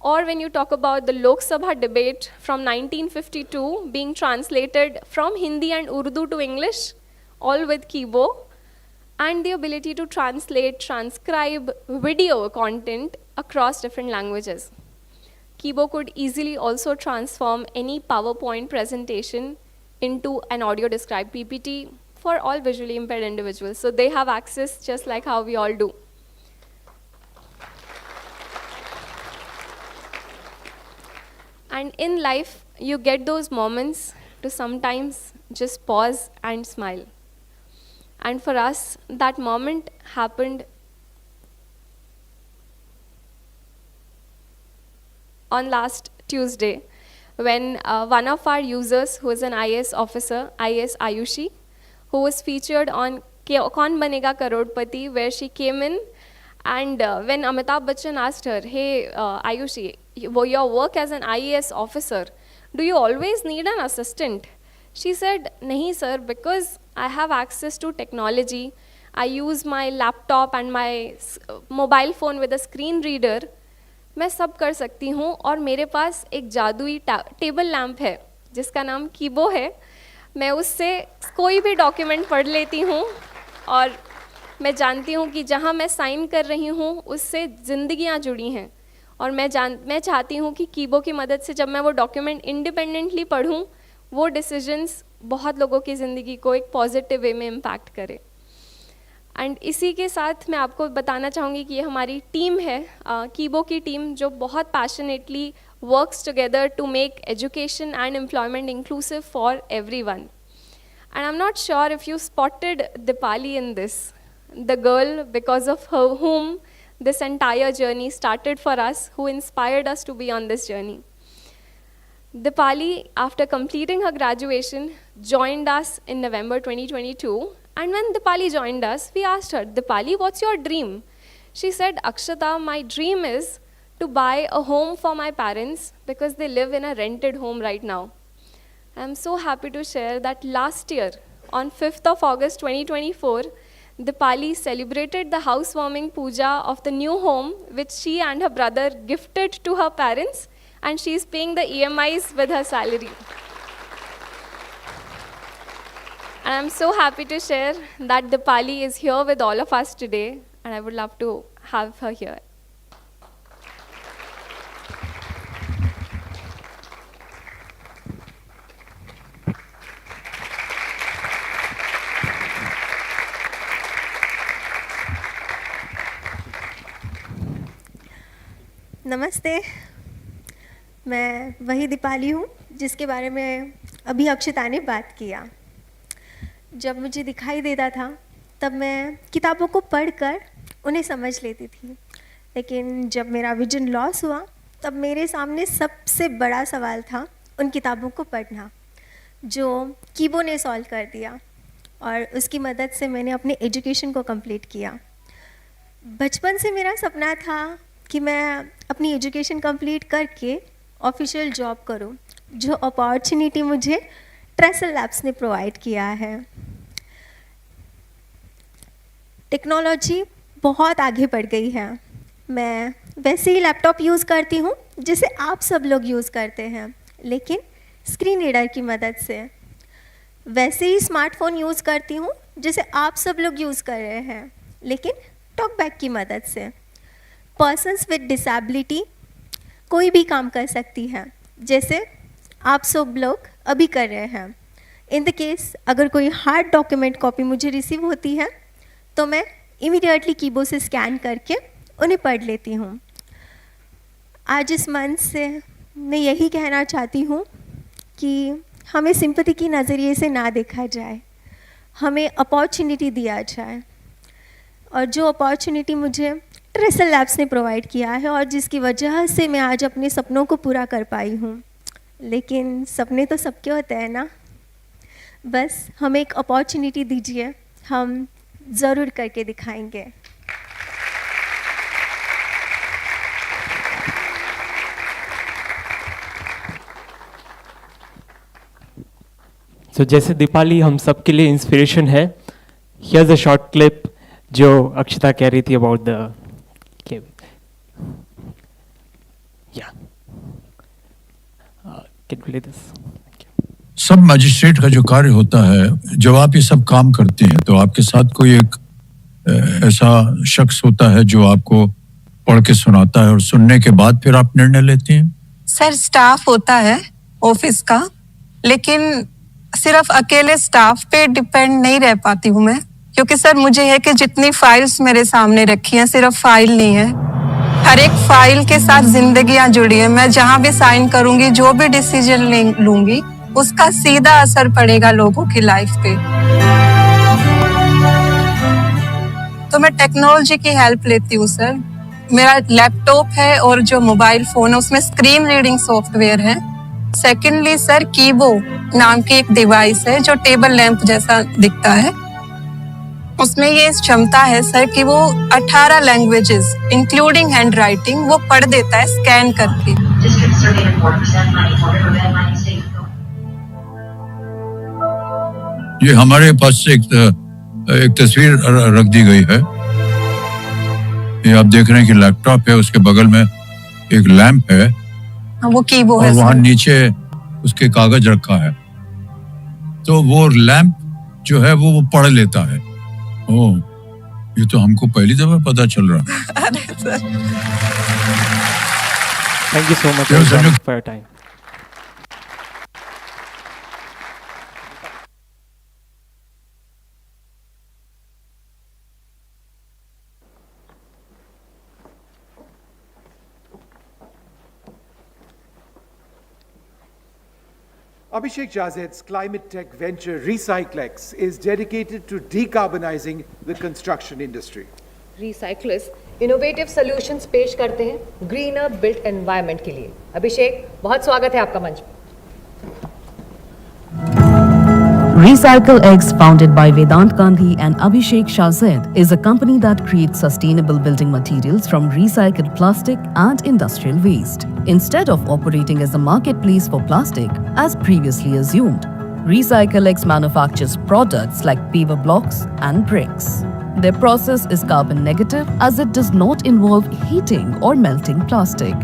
or when you talk about the Lok Sabha debate from 1952 being translated from Hindi and Urdu to English, all with Kibo, and the ability to translate, transcribe video content across different languages. Kibo could easily also transform any PowerPoint presentation into an audio described PPT for all visually impaired individuals. So they have access just like how we all do. And in life, you get those moments to sometimes just pause and smile. And for us, that moment happened on last Tuesday, when one of our users, who is an IAS officer, IAS Ayushi, who was featured on Kaun Banega Karodpati, where she came in, and when Amitabh Bachchan asked her, hey, Ayushi, your work as an IAS officer, do you always need an assistant? She said, nahi sir, because I have access to technology. I use my laptop and my mobile phone with a screen reader. मैं सब कर सकती हूँ, और मेरे पास एक जादुई table lamp है जिसका नाम कीबो है. मैं उससे कोई भी डॉक्यूमेंट पढ़ लेती हूँ, और मैं जानती हूँ कि जहाँ मैं साइन कर रही हूँ उससे ज़िंदगियाँ जुड़ी हैं, और मैं चाहती हूँ कि कीबो की मदद से जब मैं वो डॉक्यूमेंट इंडिपेंडेंटली पढ़ूँ, वो डिसीजंस बहुत लोगों की ज़िंदगी को एक पॉजिटिव वे में इम्पैक्ट करे. एंड इसी के साथ मैं आपको बताना चाहूँगी कि ये हमारी टीम है, कीबो की टीम, जो बहुत passionately works together to make education and employment inclusive for everyone. And I am not sure if you spotted Deepali in this, the girl because of whom this entire journey started for us, who inspired us to be on this journey. Dipali, after completing her graduation, joined us in November 2022. And when Dipali joined us, we asked her, Dipali, what's your dream? She said, Akshata, my dream is to buy a home for my parents because they live in a rented home right now. I'm so happy to share that last year, on 5th of August 2024, Dipali celebrated the housewarming puja of the new home, which she and her brother gifted to her parents, and she's paying the EMIs with her salary. And I'm so happy to share that Dipali is here with all of us today, and I would love to have her here. नमस्ते, मैं वही दीपाली हूँ जिसके बारे में अभी अक्षता ने बात किया. जब मुझे दिखाई देता था तब मैं किताबों को पढ़कर उन्हें समझ लेती थी, लेकिन जब मेरा विजन लॉस हुआ तब मेरे सामने सबसे बड़ा सवाल था उन किताबों को पढ़ना, जो कीबो ने सॉल्व कर दिया. और उसकी मदद से मैंने अपने एजुकेशन को कंप्लीट किया। बचपन से मेरा सपना था कि मैं अपनी एजुकेशन कंप्लीट करके ऑफिशियल जॉब करूं, जो अपॉर्चुनिटी मुझे ट्रेसल लैब्स ने प्रोवाइड किया है। टेक्नोलॉजी बहुत आगे बढ़ गई है। मैं वैसे ही लैपटॉप यूज़ करती हूँ जिसे आप सब लोग यूज़ करते हैं, लेकिन स्क्रीन रीडर की मदद से। वैसे ही स्मार्टफोन यूज़ करती हूँ जिसे आप सब लोग यूज़ कर रहे हैं, लेकिन टॉकबैक की मदद से। पर्सन्स विद डिसेबिलिटी कोई भी काम कर सकती है, जैसे आप सब लोग अभी कर रहे हैं। इन द केस अगर कोई हार्ड डॉक्यूमेंट कॉपी मुझे रिसीव होती है तो मैं इमीडिएटली कीबोर्ड से स्कैन करके उन्हें पढ़ लेती हूँ। आज इस मंच से मैं यही कहना चाहती हूँ कि हमें सिंपैथी की नज़रिए से ना देखा जाए, हमें अपॉर्चुनिटी दिया जाए। और जो अपॉर्चुनिटी मुझे ट्रेसल लैब्स ने प्रोवाइड किया है और जिसकी वजह से मैं आज अपने सपनों को पूरा कर पाई हूँ। लेकिन सपने तो सबके होते हैं ना, बस हमें एक अपॉर्चुनिटी दीजिए, हम ज़रूर करके दिखाएंगे। So, जैसे दीपाली हम सब के लिए इंस्पिरेशन है, हियर्स अ शॉर्ट क्लिप जो अक्षता कह रही थी about the can play this. सब मजिस्ट्रेट का जो कार्य होता है, जब आप ये सब काम करते हैं तो आपके साथ कोई एक ऐसा शख्स होता है जो आपको पढ़ के सुनाता है और सुनने के बाद फिर आप निर्णय लेते हैं। सर स्टाफ होता है ऑफिस का, लेकिन सिर्फ अकेले स्टाफ पे डिपेंड नहीं रह पाती हूँ मैं, क्योंकि सर मुझे है कि जितनी फाइल्स मेरे सामने रखी हैं सिर्फ फाइल नहीं है, हर एक फाइल के साथ जिंदगियां जुड़ी हैं। मैं जहाँ भी साइन करूंगी, जो भी डिसीजन लूंगी, उसका सीधा असर पड़ेगा लोगों की लाइफ पे। तो मैं टेक्नोलॉजी की हेल्प लेती हूँ सर। मेरा लैपटॉप है और जो मोबाइल फोन है उसमें स्क्रीन रीडिंग सॉफ्टवेयर है। सेकेंडली सर कीबो नाम की एक डिवाइस है जो टेबल लैंप जैसा दिखता है। उसमें ये क्षमता है सर कि वो 18 लैंग्वेजेस इंक्लूडिंग हैंड राइटिंग वो पढ़ देता है स्कैन करके। ये हमारे पास एक तस्वीर रख दी गई है। ये आप देख रहे हैं कि लैपटॉप है, उसके बगल में एक लैंप है, वो कीबो और है वहां सर। नीचे उसके कागज रखा है, तो वो लैंप जो है वो पढ़ लेता है। ओह, ये तो हमको पहली दफा पता चल रहा है। Thank you so much for your time. Abhishek Jazed's climate tech venture Recyclex is dedicated to decarbonizing the construction industry. Recyclex innovative solutions पेश करते हैं ग्रीनर बिल्ट एनवायरनमेंट के लिए। अभिषेक, बहुत स्वागत है आपका मंच पर। Recyclex, founded by Vedant Gandhi and Abhishek Shazed, is a company that creates sustainable building materials from recycled plastic and industrial waste. Instead of operating as a marketplace for plastic, as previously assumed, Recyclex manufactures products like paver blocks and bricks. Their process is carbon negative as it does not involve heating or melting plastic,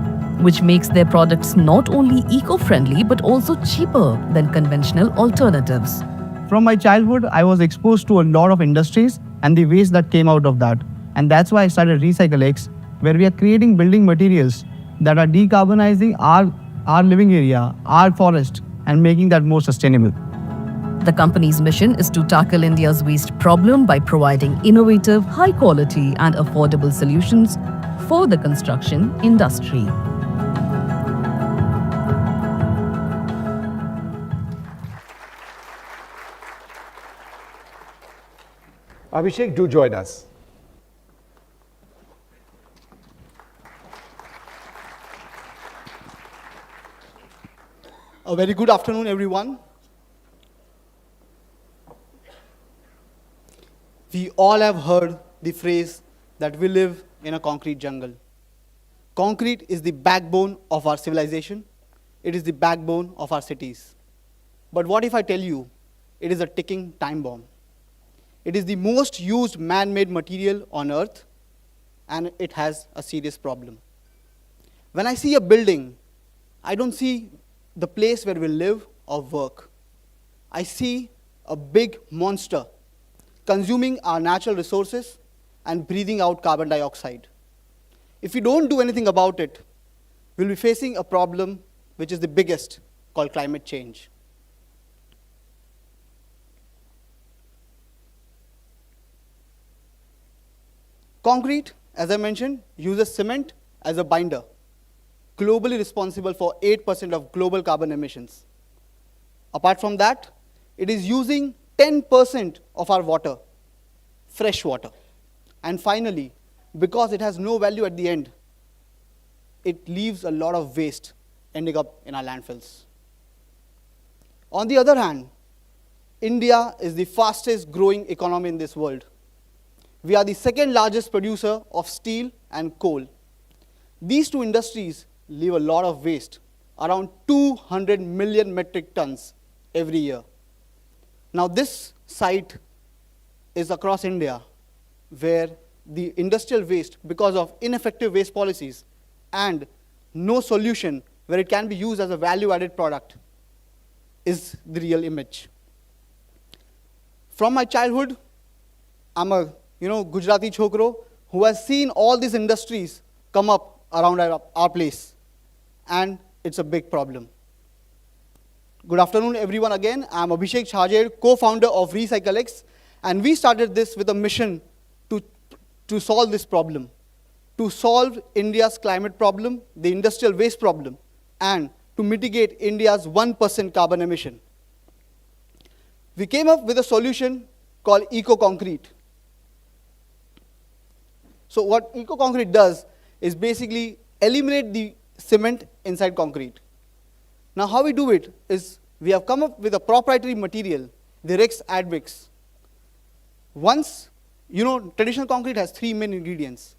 which makes their products not only eco-friendly but also cheaper than conventional alternatives. From my childhood, I was exposed to a lot of industries and the waste that came out of that. And that's why I started Recyclex, where we are creating building materials that are decarbonizing our living area, our forest, and making that more sustainable. The company's mission is to tackle India's waste problem by providing innovative, high-quality and affordable solutions for the construction industry. Abhishek, do join us. A very good afternoon, everyone. We all have heard the phrase that we live in a concrete jungle. Concrete is the backbone of our civilization. It is the backbone of our cities. But what if I tell you it is a ticking time bomb? It is the most used man-made material on earth, and it has a serious problem. When I see a building, I don't see the place where we live or work. I see a big monster consuming our natural resources and breathing out carbon dioxide. If we don't do anything about it, we'll be facing a problem which is the biggest, called climate change. Concrete, as I mentioned, uses cement as a binder, globally responsible for 8% of global carbon emissions. Apart from that, it is using 10% of our water, fresh water. And finally, because it has no value at the end, it leaves a lot of waste ending up in our landfills. On the other hand, India is the fastest growing economy in this world. We are the second largest producer of steel and coal. These two industries leave a lot of waste, around 200 million metric tons every year. Now this site is across India, where the industrial waste, because of ineffective waste policies and no solution where it can be used as a value-added product, is the real image. From my childhood, I'm a Gujarati chokro who has seen all these industries come up around our place, and it's a big problem. Good afternoon, everyone. Again, I'm Abhishek Chhajer, co-founder of Recyclex, and we started this with a mission to solve this problem, to solve India's climate problem, the industrial waste problem, and to mitigate India's 1% carbon emission. We came up with a solution called eco-concrete. So what eco-concrete does is basically eliminate the cement inside concrete. Now how we do it is we have come up with a proprietary material, the Rex Admix. Once, traditional concrete has three main ingredients: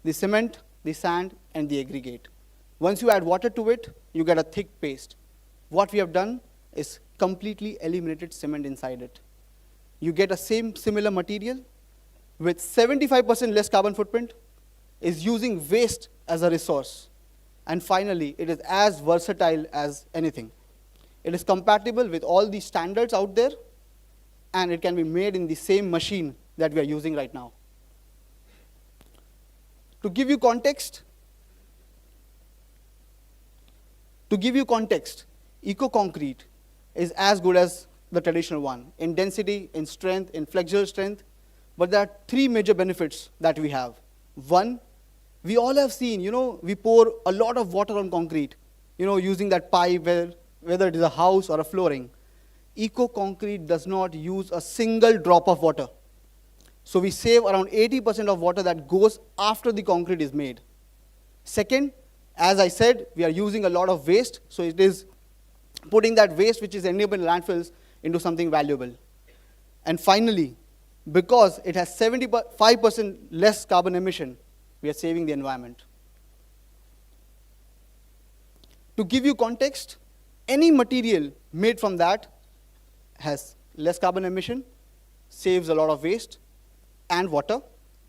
the cement, the sand, and the aggregate. Once you add water to it, you get a thick paste. What we have done is completely eliminated cement inside it. You get a similar material with 75% less carbon footprint, is using waste as a resource. And finally, it is as versatile as anything. It is compatible with all the standards out there, and it can be made in the same machine that we are using right now. To give you context, eco-concrete is as good as the traditional one in density, in strength, in flexural strength, but there are three major benefits that we have. One, we all have seen, we pour a lot of water on concrete, using that pipe, whether it is a house or a flooring. Eco-concrete does not use a single drop of water. So we save around 80% of water that goes after the concrete is made. Second, as I said, we are using a lot of waste, so it is putting that waste which is ending up in landfills into something valuable. And finally, because it has 75% less carbon emission, we are saving the environment. To give you context, any material made from that has less carbon emission, saves a lot of waste and water,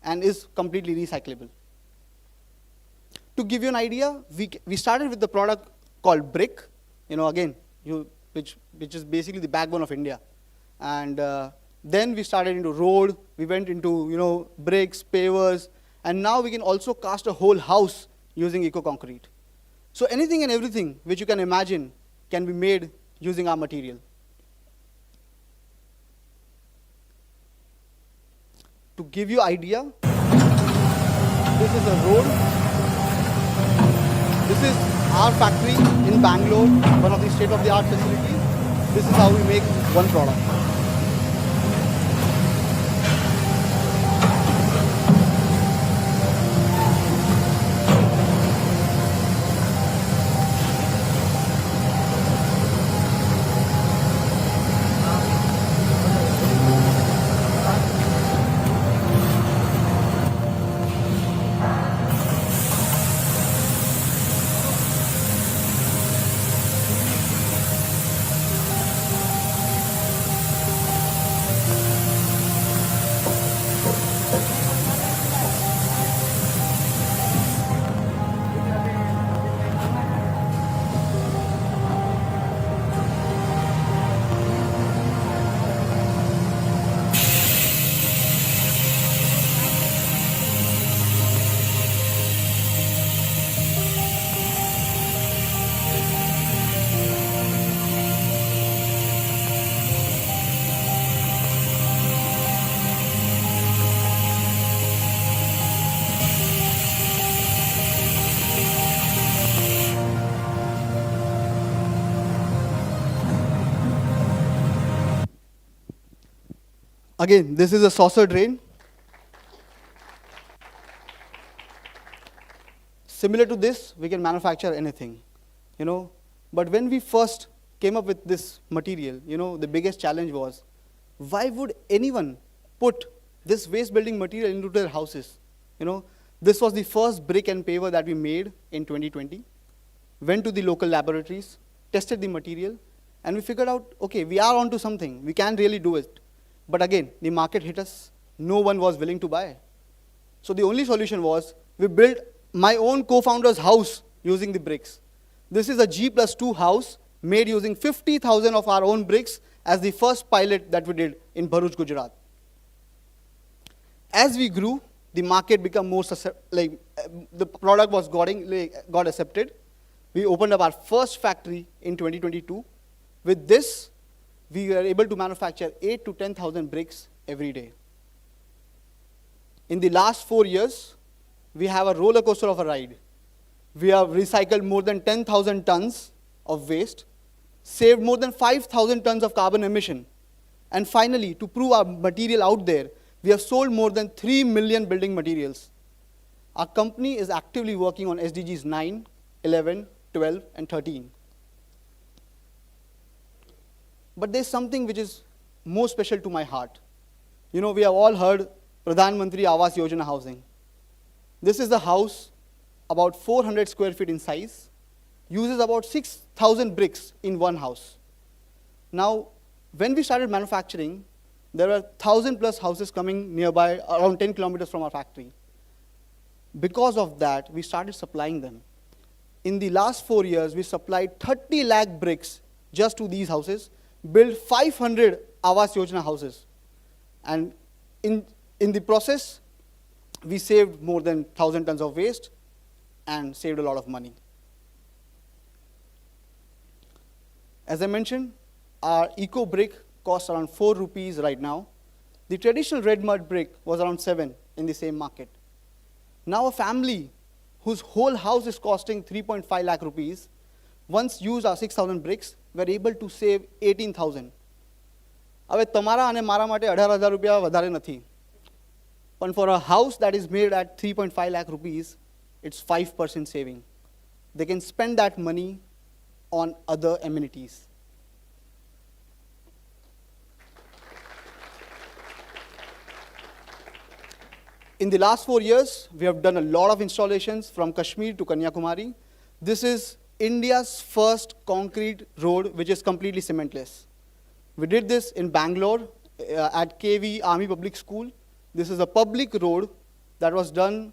and is completely recyclable. To give you an idea, we started with the product called brick, which is basically the backbone of India. And then we started into road, we went into bricks, pavers, and now we can also cast a whole house using eco-concrete. So anything and everything which you can imagine can be made using our material. To give you idea, this is a road. This is our factory in Bangalore, one of the state-of-the-art facilities. This is how we make one product. Again, this is a saucer drain. Similar to this, we can manufacture anything, But when we first came up with this material, the biggest challenge was, why would anyone put this waste building material into their houses? This was the first brick and paver that we made in 2020. Went to the local laboratories, tested the material, and we figured out, okay, we are onto something. We can really do it. But again, the market hit us. No one was willing to buy. So the only solution was, we built my own co-founder's house using the bricks. This is a G+2 house made using 50,000 of our own bricks as the first pilot that we did in Bharuch, Gujarat. As we grew, the market became more, the product was got accepted. We opened up our first factory in 2022. With this, we were able to manufacture 8 to 10,000 bricks every day. In the last 4 years, we have a roller coaster of a ride. We have recycled more than 10,000 tons of waste, saved more than 5,000 tons of carbon emission. And finally, to prove our material out there, we have sold more than 3 million building materials. Our company is actively working on SDGs 9, 11, 12, and 13. But there's something which is more special to my heart. We have all heard Pradhan Mantri Awas Yojana housing. This is the house, about 400 square feet in size, uses about 6,000 bricks in one house. Now, when we started manufacturing, there were 1,000 plus houses coming nearby, around 10 kilometers from our factory. Because of that, we started supplying them. In the last 4 years, we supplied 30 lakh bricks just to these houses, built 500 Awas Yojana houses. And in the process, we saved more than 1,000 tons of waste and saved a lot of money. As I mentioned, our eco brick costs around 4 rupees right now. The traditional red mud brick was around 7 in the same market. Now a family whose whole house is costing 3.5 lakh rupees, once used our 6,000 bricks, were able to save 18,000. હવે તમારા અને મારા માટે 18,000 રૂપિયા વધારે નથી. But for a house that is made at 3.5 lakh rupees, it's 5% saving. They can spend that money on other amenities. In the last 4 years, we have done a lot of installations from Kashmir to Kanyakumari. This is India's first concrete road which is completely cementless. We did this in Bangalore at KV Army Public School. This is a public road that was done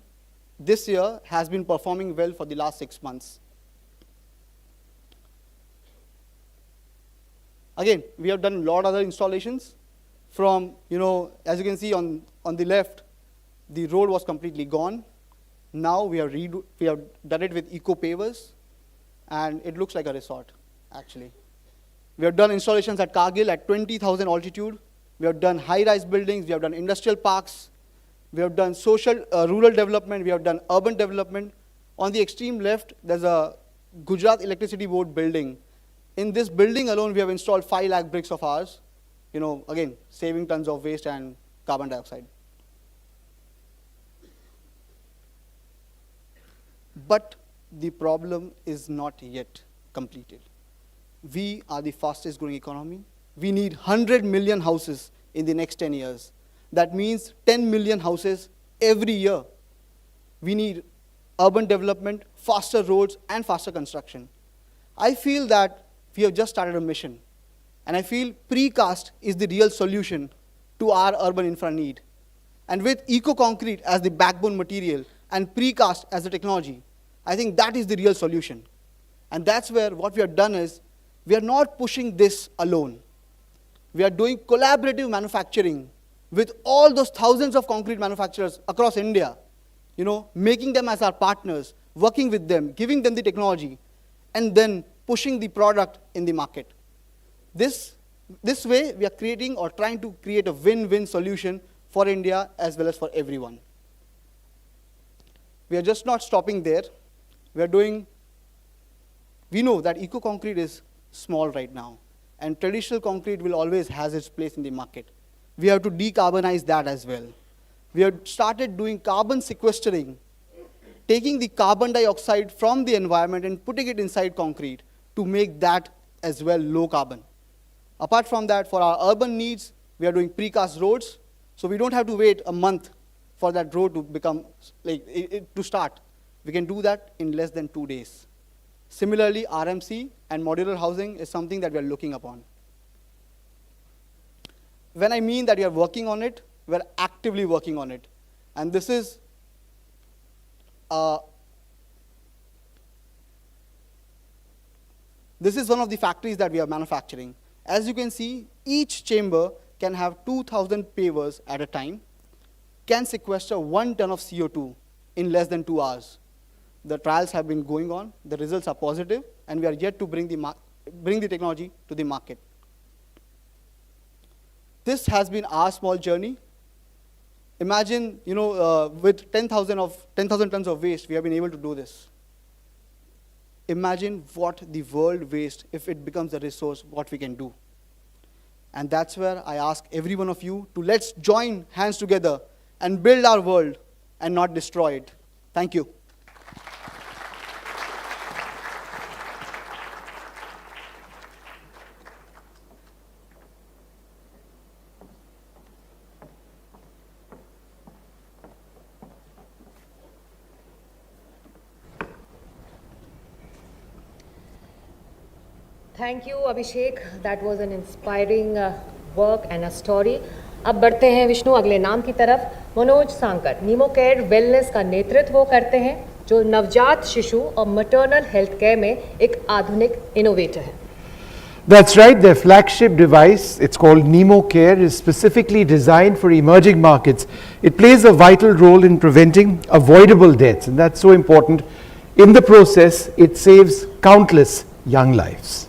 this year, has been performing well for the last 6 months. Again, we have done a lot of other installations from, as you can see on the left, the road was completely gone. Now we have done it with eco pavers, and it looks like a resort, actually. We have done installations at Kargil at 20,000 altitude. We have done high-rise buildings. We have done industrial parks. We have done rural development. We have done urban development. On the extreme left, there's a Gujarat Electricity Board building. In this building alone, we have installed 5 lakh bricks of ours. Again, saving tons of waste and carbon dioxide. But the problem is not yet completed. We are the fastest growing economy. We need 100 million houses in the next 10 years. That means 10 million houses every year. We need urban development, faster roads, and faster construction. I feel that we have just started a mission. And I feel precast is the real solution to our urban infra need. And with eco-concrete as the backbone material and precast as the technology, I think that is the real solution. And that's where what we have done is, we are not pushing this alone. We are doing collaborative manufacturing with all those thousands of concrete manufacturers across India, making them as our partners, working with them, giving them the technology, and then pushing the product in the market. This way, we are creating or trying to create a win-win solution for India as well as for everyone. We are just not stopping there. We know that eco-concrete is small right now, and traditional concrete will always have its place in the market. we have to decarbonize that as well. We have started doing carbon sequestering, taking the carbon dioxide from the environment and putting it inside concrete to make that as well low carbon. Apart from that, for our urban needs, we are doing precast roads, so we don't have to wait a month for that road to become, to start. We can do that in less than 2 days. Similarly, RMC and modular housing is something that we are looking upon. When I mean that we are working on it, we're actively working on it. And this is one of the factories that we are manufacturing. As you can see, each chamber can have 2,000 pavers at a time, can sequester 1 ton of CO2 in less than 2 hours. The trials have been going on, the results are positive, and we are yet to bring the technology to the market. This has been our small journey. Imagine, with 10,000 tons of waste, we have been able to do this. Imagine what the world wastes if it becomes a resource, what we can do. And that's where I ask every one of you to let's join hands together and build our world and not destroy it. Thank you. Thank you, Abhishek. That was an inspiring work and a story. अब बढ़ते हैं विष्णु अगले नाम की तरफ। Manoj सांकर नीमोकेयर wellness का नेतृत्व वो करते हैं जो नवजात शिशु और मैटरनल हेल्थ केयर में एक आधुनिक इनोवेटर है। That's right, their flagship device, it's called NeomCare, is specifically designed for emerging markets. It plays a vital role in preventing avoidable deaths, and that's so important. In the process, it saves countless young lives.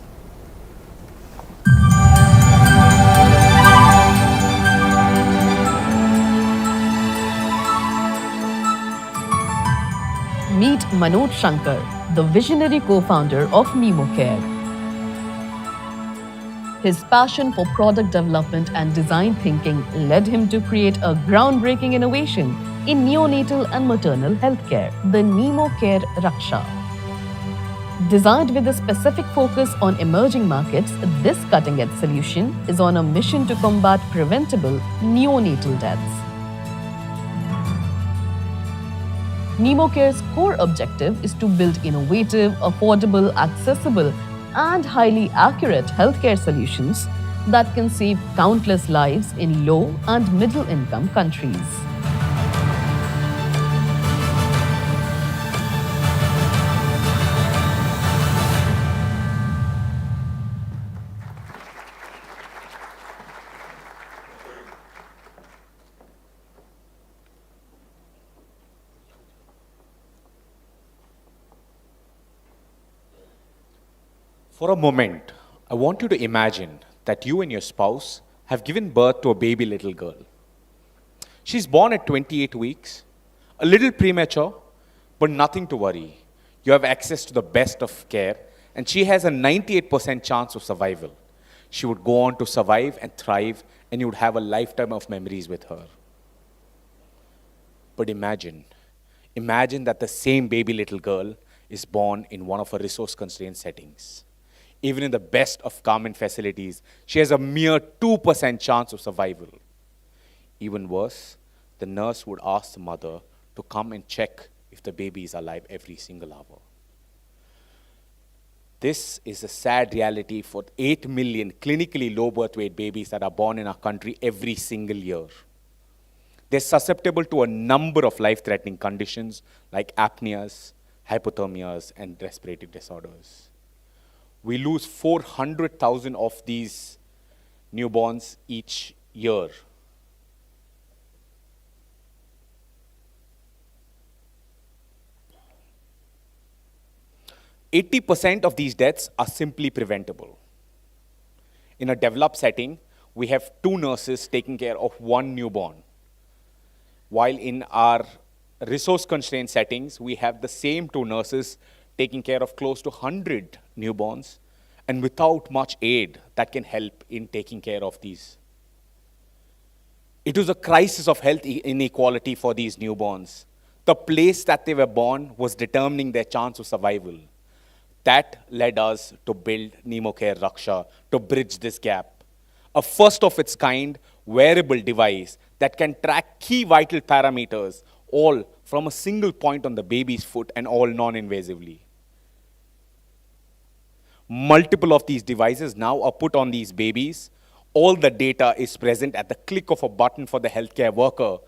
Meet Manoj Shankar, the visionary co-founder of NeomCare. His passion for product development and design thinking led him to create a groundbreaking innovation in neonatal and maternal healthcare, the NeomCare Raksha. Designed with a specific focus on emerging markets, this cutting-edge solution is on a mission to combat preventable neonatal deaths. NeomCare's core objective is to build innovative, affordable, accessible, and highly accurate healthcare solutions that can save countless lives in low and middle-income countries. For a moment, I want you to imagine that you and your spouse have given birth to a baby little girl. She's born at 28 weeks, a little premature, but nothing to worry. You have access to the best of care, and she has a 98% chance of survival. She would go on to survive and thrive, and you would have a lifetime of memories with her. But imagine that the same baby little girl is born in one of her resource-constrained settings. Even in the best of common facilities, she has a mere 2% chance of survival. Even worse, the nurse would ask the mother to come and check if the baby is alive every single hour. This is a sad reality for 8 million clinically low birth weight babies that are born in our country every single year. They're susceptible to a number of life-threatening conditions like apneas, hypothermias, and respiratory disorders. We lose 400,000 of these newborns each year. %80 of these deaths are simply preventable. In a developed setting, we have 2 nurses taking care of 1 newborn. While in our resource-constrained settings, we have the same 2 nurses taking care of close to 100 newborns, and without much aid that can help in taking care of these. It was a crisis of health inequality for these newborns. The place that they were born was determining their chance of survival. That led us to build NeomCare Raksha to bridge this gap. A first of its kind wearable device that can track key vital parameters all from a single point on the baby's foot and all non-invasively. Multiple of these devices now are put on these babies. All the data is present at the click of a button for the healthcare worker.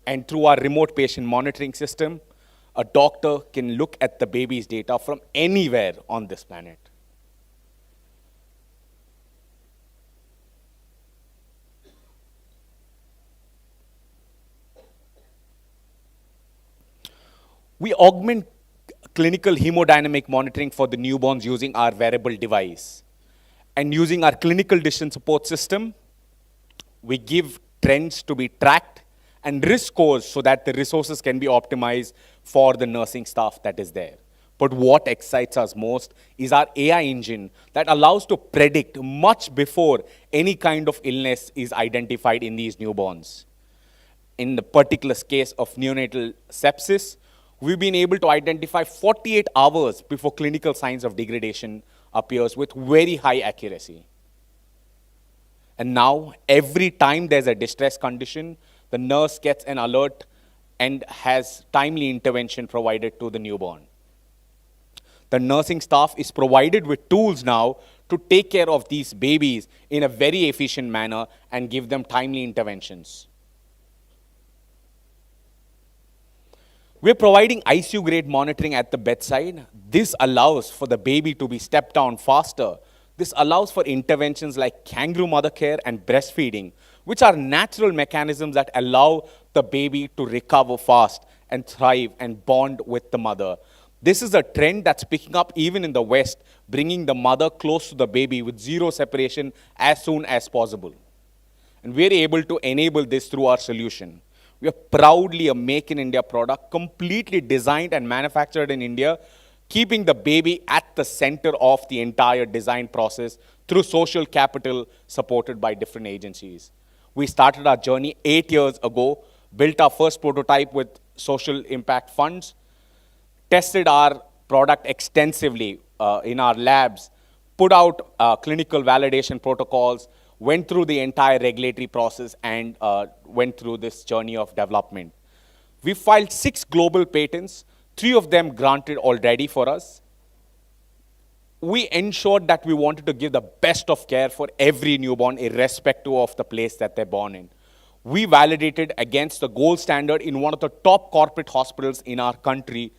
And through our remote patient monitoring system, a doctor can look at the baby's data from anywhere on this planet. We augment clinical hemodynamic monitoring for the newborns using our wearable device. And using our clinical decision support system, we give trends to be tracked and risk scores so that the resources can be optimized for the nursing staff that is there. But what excites us most is our AI engine that allows to predict much before any kind of illness is identified in these newborns. In the particular case of neonatal sepsis, we've been able to identify 48 hours before clinical signs of degradation appears with very high accuracy. And now, every time there's a distress condition, the nurse gets an alert and has timely intervention provided to the newborn. The nursing staff is provided with tools now to take care of these babies in a very efficient manner and give them timely interventions. We're providing ICU-grade monitoring at the bedside. This allows for the baby to be stepped down faster. This allows for interventions like kangaroo mother care and breastfeeding, which are natural mechanisms that allow the baby to recover fast and thrive and bond with the mother. This is a trend that's picking up even in the West, bringing the mother close to the baby with zero separation as soon as possible. And we're able to enable this through our solution. We are proudly a Make in India product, completely designed and manufactured in India, keeping the baby at the center of the entire design process through social capital supported by different agencies. We started our journey 8 years ago, built our first prototype with social impact funds, tested our product extensively in our labs, put out clinical validation protocols, went through the entire regulatory process and went through this journey of development. We filed 6 global patents, 3 of them granted already for us. We ensured that we wanted to give the best of care for every newborn, irrespective of the place that they're born in. We validated against the gold standard in one of the top corporate hospitals in our country,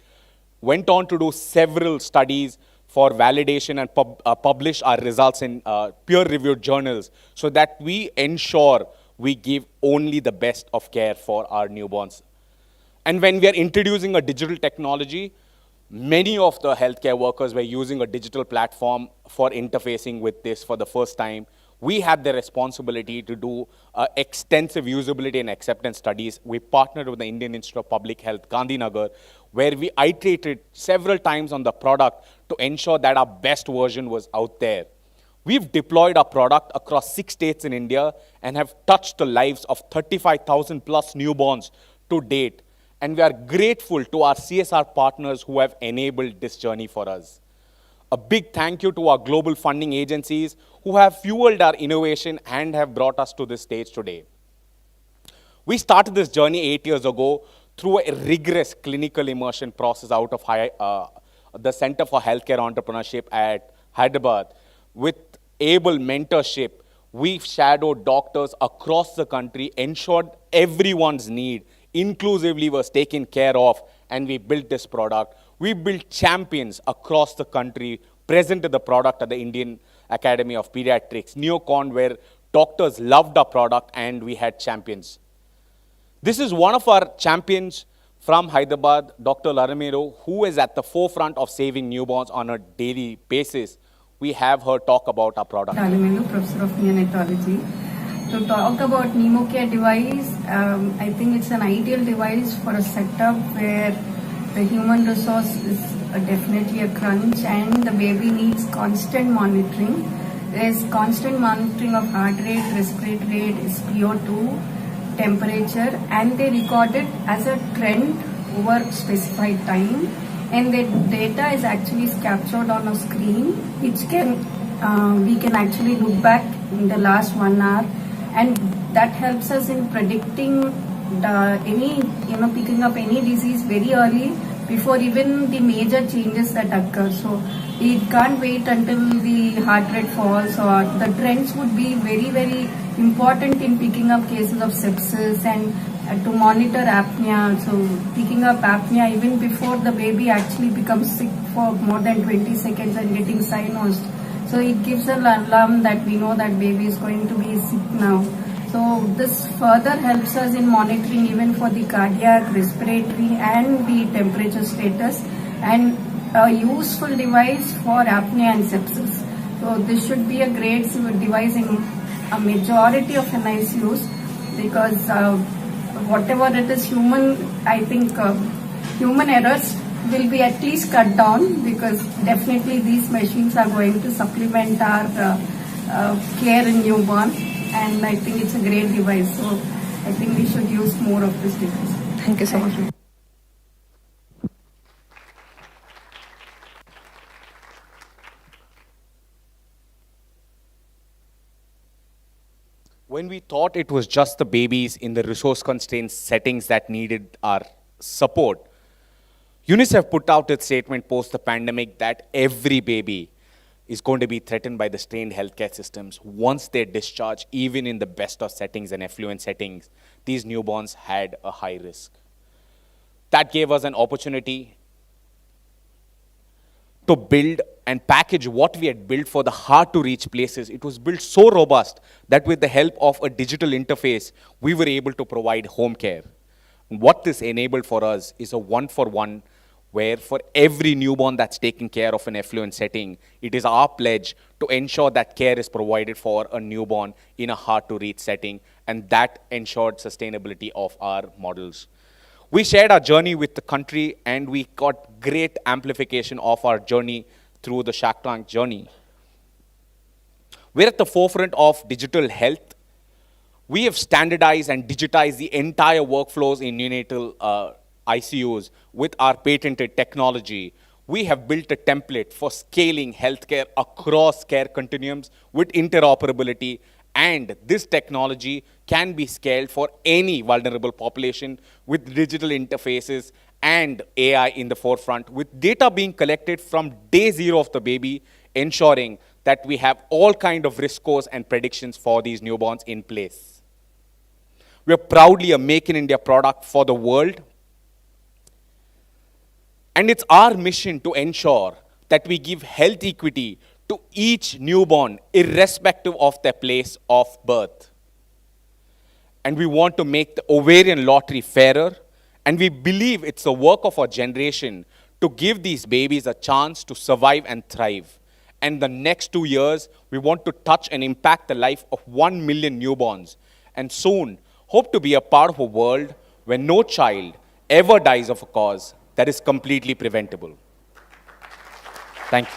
went on to do several studies for validation and publish our results in peer-reviewed journals so that we ensure we give only the best of care for our newborns. And when we are introducing a digital technology, many of the healthcare workers were using a digital platform for interfacing with this for the first time. We had the responsibility to do extensive usability and acceptance studies. We partnered with the Indian Institute of Public Health, Gandhinagar, where we iterated several times on the product to ensure that our best version was out there. We've deployed our product across 6 states in India and have touched the lives of 35,000 plus newborns to date. And we are grateful to our CSR partners who have enabled this journey for us. A big thank you to our global funding agencies who have fueled our innovation and have brought us to this stage today. We started this journey 8 years ago through a rigorous clinical immersion process out of the Center for Healthcare Entrepreneurship at Hyderabad. With able mentorship, we've shadowed doctors across the country, ensured everyone's need inclusively was taken care of, and we built this product. We built champions across the country, presented the product at the Indian Academy of Pediatrics, NeoCon, where doctors loved our product and we had champions. This is one of our champions from Hyderabad, Dr. Laramiro, who is at the forefront of saving newborns on a daily basis. We have her talk about our product. Laramiro, Professor of Neonatology. To talk about NeomCare device, I think it's an ideal device for a setup where the human resource is definitely a crunch and the baby needs constant monitoring. There's constant monitoring of heart rate, respiratory rate, SpO2, temperature, and they record it as a trend over specified time, and the data is actually captured on a screen, which can we can actually look back in the last 1 hour, and that helps us in predicting picking up any disease very early before even the major changes that occur. So it can't wait until the heart rate falls, or the trends would be very, very important in picking up cases of sepsis and to monitor apnea. So picking up apnea even before the baby actually becomes sick for more than 20 seconds and getting cyanosed. So it gives an alarm that we know that baby is going to be sick now. So this further helps us in monitoring even for the cardiac, respiratory and the temperature status, and a useful device for apnea and sepsis. So this should be a great device in a majority of NICUs, because whatever it is human, I think human errors will be at least cut down, because definitely these machines are going to supplement our care in newborn, and I think it's a great device. So I think we should use more of this device. Thank you so much. When we thought it was just the babies in the resource-constrained settings that needed our support, UNICEF put out its statement post the pandemic that every baby is going to be threatened by the strained healthcare systems. Once they're discharged, even in the best of settings and affluent settings, these newborns had a high risk. That gave us an opportunity to build and package what we had built for the hard-to-reach places. It was built so robust that with the help of a digital interface, we were able to provide home care. And what this enabled for us is a one-for-one, where for every newborn that's taken care of in an affluent setting, it is our pledge to ensure that care is provided for a newborn in a hard-to-reach setting, and that ensured sustainability of our models. We shared our journey with the country, and we got great amplification of our journey through the Shark Tank journey. We're at the forefront of digital health. We have standardized and digitized the entire workflows in neonatal ICUs with our patented technology. We have built a template for scaling healthcare across care continuums with interoperability, and this technology can be scaled for any vulnerable population with digital interfaces and AI in the forefront, with data being collected from day zero of the baby, ensuring that we have all kinds of risk scores and predictions for these newborns in place. We are proudly a Make in India product for the world. And it's our mission to ensure that we give health equity to each newborn, irrespective of their place of birth. And we want to make the ovarian lottery fairer, and we believe it's the work of our generation to give these babies a chance to survive and thrive. And the next 2 years, we want to touch and impact the life of 1 million newborns, and soon hope to be a part of a world where no child ever dies of a cause that is completely preventable. Thank you.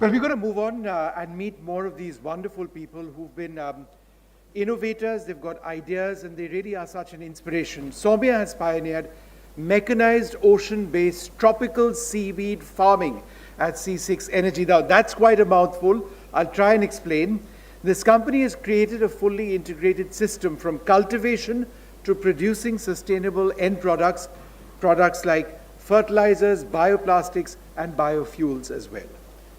Well, we're going to move on and meet more of these wonderful people who've been innovators, they've got ideas, and they really are such an inspiration. Soumya has pioneered mechanized ocean-based tropical seaweed farming at C6 Energy. Now, that's quite a mouthful. I'll try and explain. This company has created a fully integrated system from cultivation to producing sustainable end products, products like fertilizers, bioplastics, and biofuels as well.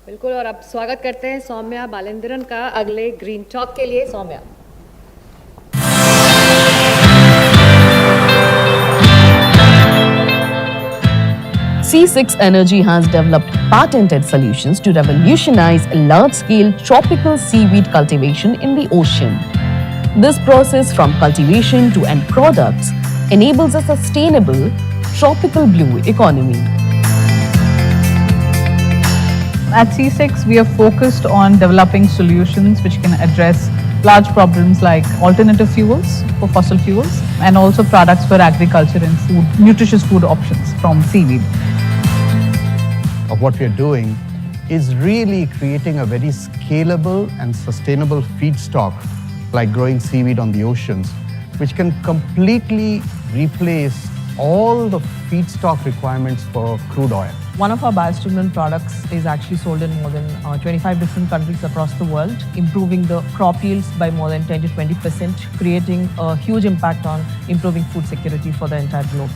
बिल्कुल, और अब स्वागत करते हैं सौम्या बालेंद्रन का अगले green talk के लिए. Saumya. C6 Energy has developed patented solutions to revolutionize large-scale tropical seaweed cultivation in the ocean. This process from cultivation to end products enables a sustainable tropical blue economy. At C6, we are focused on developing solutions which can address large problems like alternative fuels for fossil fuels and also products for agriculture and food, nutritious food options from seaweed. Of what we are doing is really creating a very scalable and sustainable feedstock like growing seaweed on the oceans, which can completely replace all the feedstock requirements for crude oil. One of our biostimulant products is actually sold in more than 25 different countries across the world, improving the crop yields by more than 10 to 20%, creating a huge impact on improving food security for the entire globe.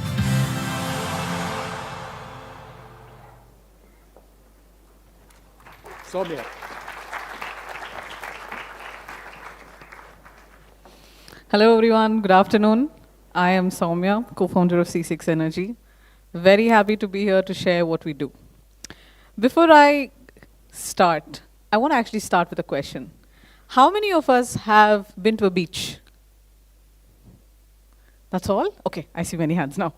Soumya. Hello everyone, good afternoon. I am Soumya, co-founder of C6 Energy. Very happy to be here to share what we do. Before I start, I want to actually start with a question. How many of us have been to a beach? That's all? Okay, I see many hands now.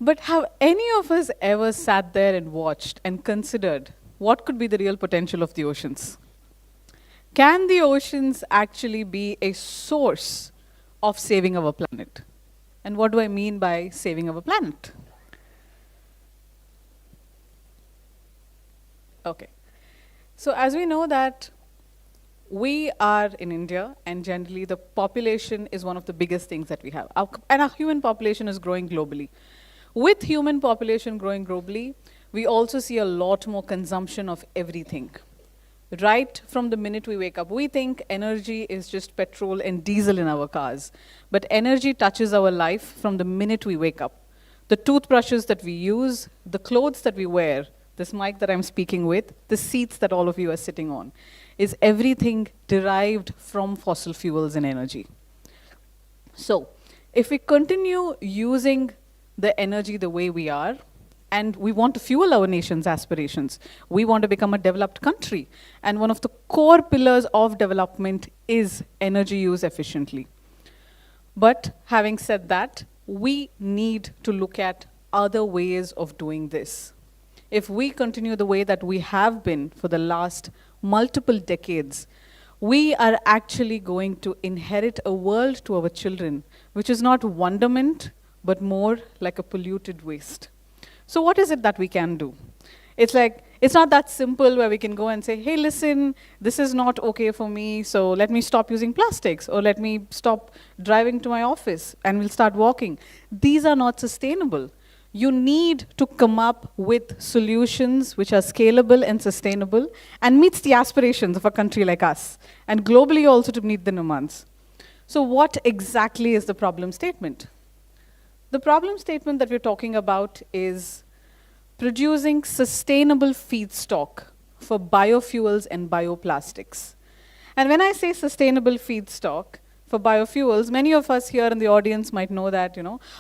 But have any of us ever sat there and watched and considered what could be the real potential of the oceans? Can the oceans actually be a source of saving our planet? And what do I mean by saving our planet? Okay. So as we know that we are in India, and generally the population is one of the biggest things that we have. And our human population is growing globally. With human population growing globally, we also see a lot more consumption of everything. Right from the minute we wake up, we think energy is just petrol and diesel in our cars. But energy touches our life from the minute we wake up. The toothbrushes that we use, the clothes that we wear, this mic that I'm speaking with, the seats that all of you are sitting on, is everything derived from fossil fuels and energy. So, if we continue using the energy the way we are, and we want to fuel our nation's aspirations, we want to become a developed country. And one of the core pillars of development is energy use efficiently. But having said that, we need to look at other ways of doing this. If we continue the way that we have been for the last multiple decades, we are actually going to inherit a world to our children, which is not wonderment, but more like a polluted waste. So what is it that we can do? It's like, it's not that simple where we can go and say, hey, listen, this is not okay for me, so let me stop using plastics, or let me stop driving to my office, and we'll start walking. These are not sustainable. You need to come up with solutions which are scalable and sustainable and meets the aspirations of a country like us, and globally also to meet the demands. So what exactly is the problem statement? The problem statement that we're talking about is producing sustainable feedstock for biofuels and bioplastics. And when I say sustainable feedstock for biofuels, many of us here in the audience might know that,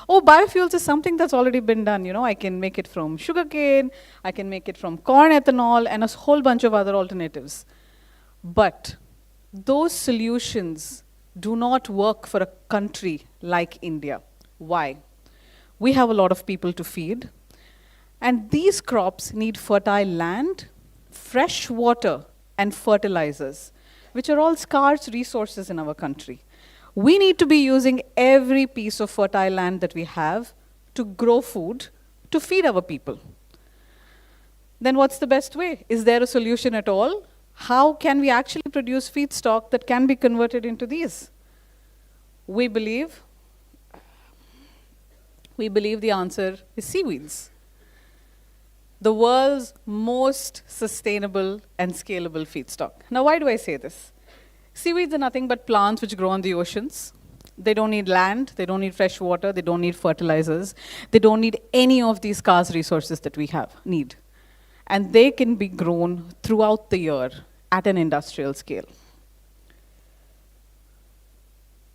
oh, biofuels is something that's already been done. I can make it from sugarcane, I can make it from corn ethanol, and a whole bunch of other alternatives. But those solutions do not work for a country like India. Why? We have a lot of people to feed, and these crops need fertile land, fresh water, and fertilizers, which are all scarce resources in our country. We need to be using every piece of fertile land that we have to grow food, to feed our people. Then what's the best way? Is there a solution at all? How can we actually produce feedstock that can be converted into these? We believe the answer is seaweeds. The world's most sustainable and scalable feedstock. Now, why do I say this? Seaweeds are nothing but plants which grow on the oceans. They don't need land, they don't need fresh water, they don't need fertilizers, they don't need any of these scarce resources that we need. And they can be grown throughout the year at an industrial scale.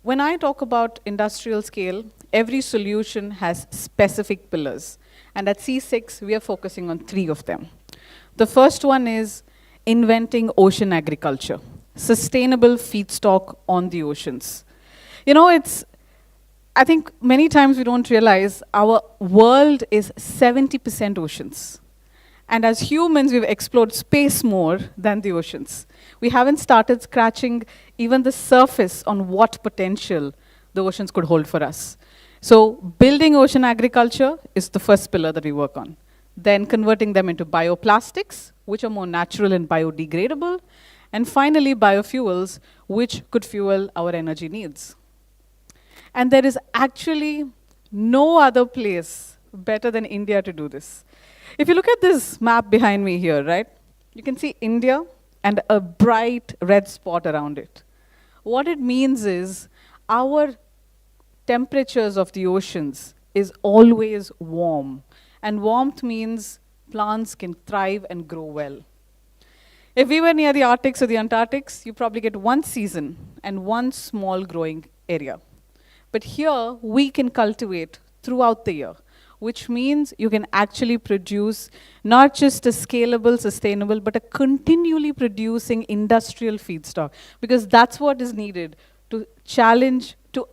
When I talk about industrial scale, every solution has specific pillars. And at C6, we are focusing on 3 of them. The first one is inventing ocean agriculture, sustainable feedstock on the oceans. I think many times we don't realize our world is 70% oceans. And as humans, we've explored space more than the oceans. We haven't started scratching even the surface on what potential the oceans could hold for us. So building ocean agriculture is the first pillar that we work on. Then converting them into bioplastics, which are more natural and biodegradable. And finally, biofuels, which could fuel our energy needs. And there is actually no other place better than India to do this. If you look at this map behind me here, right, you can see India and a bright red spot around it. What it means is our temperatures of the oceans is always warm. And warmth means plants can thrive and grow well. If we were near the Arctics or the Antarctics, you probably get one season and one small growing area. But here, we can cultivate throughout the year, which means you can actually produce not just a scalable, sustainable, but a continually producing industrial feedstock, because that's what is needed to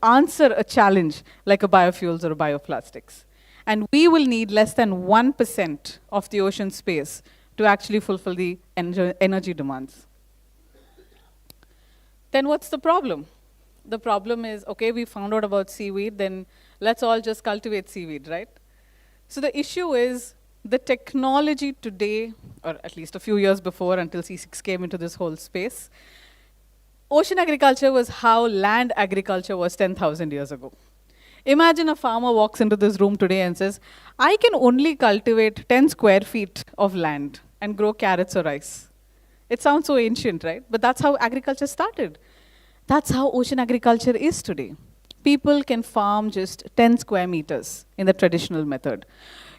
answer a challenge like a biofuels or a bioplastics. And we will need less than 1% of the ocean space to actually fulfill the energy demands. Then what's the problem? The problem is, okay, we found out about seaweed, then let's all just cultivate seaweed, right? So the issue is the technology today, or at least a few years before until C6 came into this whole space, ocean agriculture was how land agriculture was 10,000 years ago. Imagine a farmer walks into this room today and says, I can only cultivate 10 square feet of land and grow carrots or rice. It sounds so ancient, right? But that's how agriculture started. That's how ocean agriculture is today. People can farm just 10 square meters in the traditional method.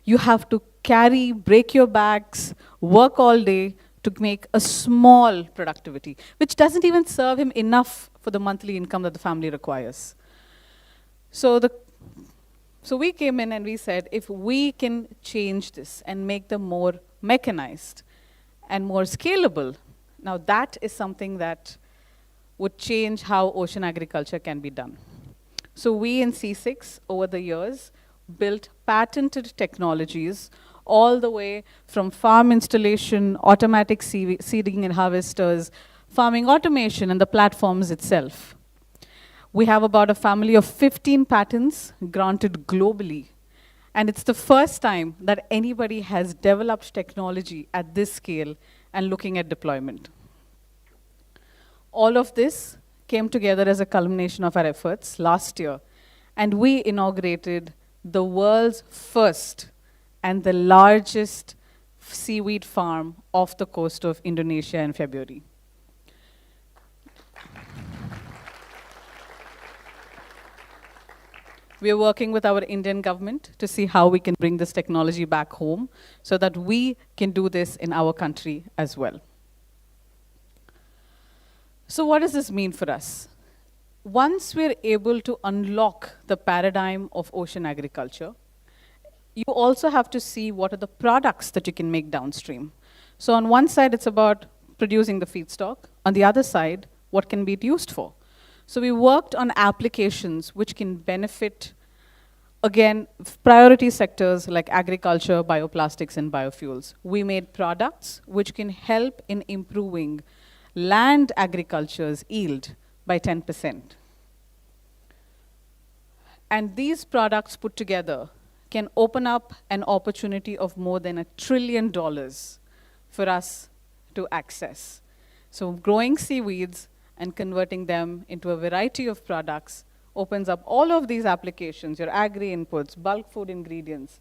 You have to carry, break your backs, work all day to make a small productivity, which doesn't even serve him enough for the monthly income that the family requires. So we came in and we said, if we can change this and make them more mechanized and more scalable, now that is something that would change how ocean agriculture can be done. So we in C6, over the years, built patented technologies all the way from farm installation, automatic seeding and harvesters, farming automation, and the platforms itself. We have about a family of 15 patents granted globally. And it's the first time that anybody has developed technology at this scale and looking at deployment. All of this came together as a culmination of our efforts last year, and we inaugurated the world's first and the largest seaweed farm off the coast of Indonesia in February. We are working with our Indian government to see how we can bring this technology back home so that we can do this in our country as well. So what does this mean for us? Once we're able to unlock the paradigm of ocean agriculture, you also have to see what are the products that you can make downstream. So on one side, it's about producing the feedstock. On the other side, what can be it used for? So we worked on applications which can benefit, again, priority sectors like agriculture, bioplastics, and biofuels. We made products which can help in improving land agriculture's yield by 10%. And these products put together can open up an opportunity of more than $1 trillion for us to access. So growing seaweeds and converting them into a variety of products opens up all of these applications, your agri inputs, bulk food ingredients,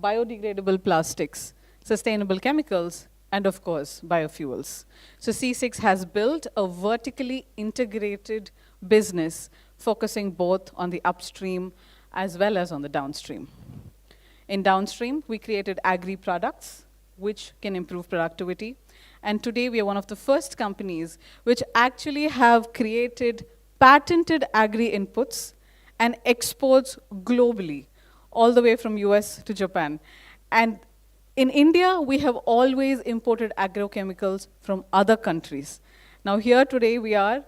biodegradable plastics, sustainable chemicals, and of course, biofuels. So C6 has built a vertically integrated business focusing both on the upstream as well as on the downstream. In downstream, we created agri products which can improve productivity. And today we are one of the first companies which actually have created patented agri inputs and exports globally, all the way from US to Japan. And in India, we have always imported agrochemicals from other countries. Now here today we are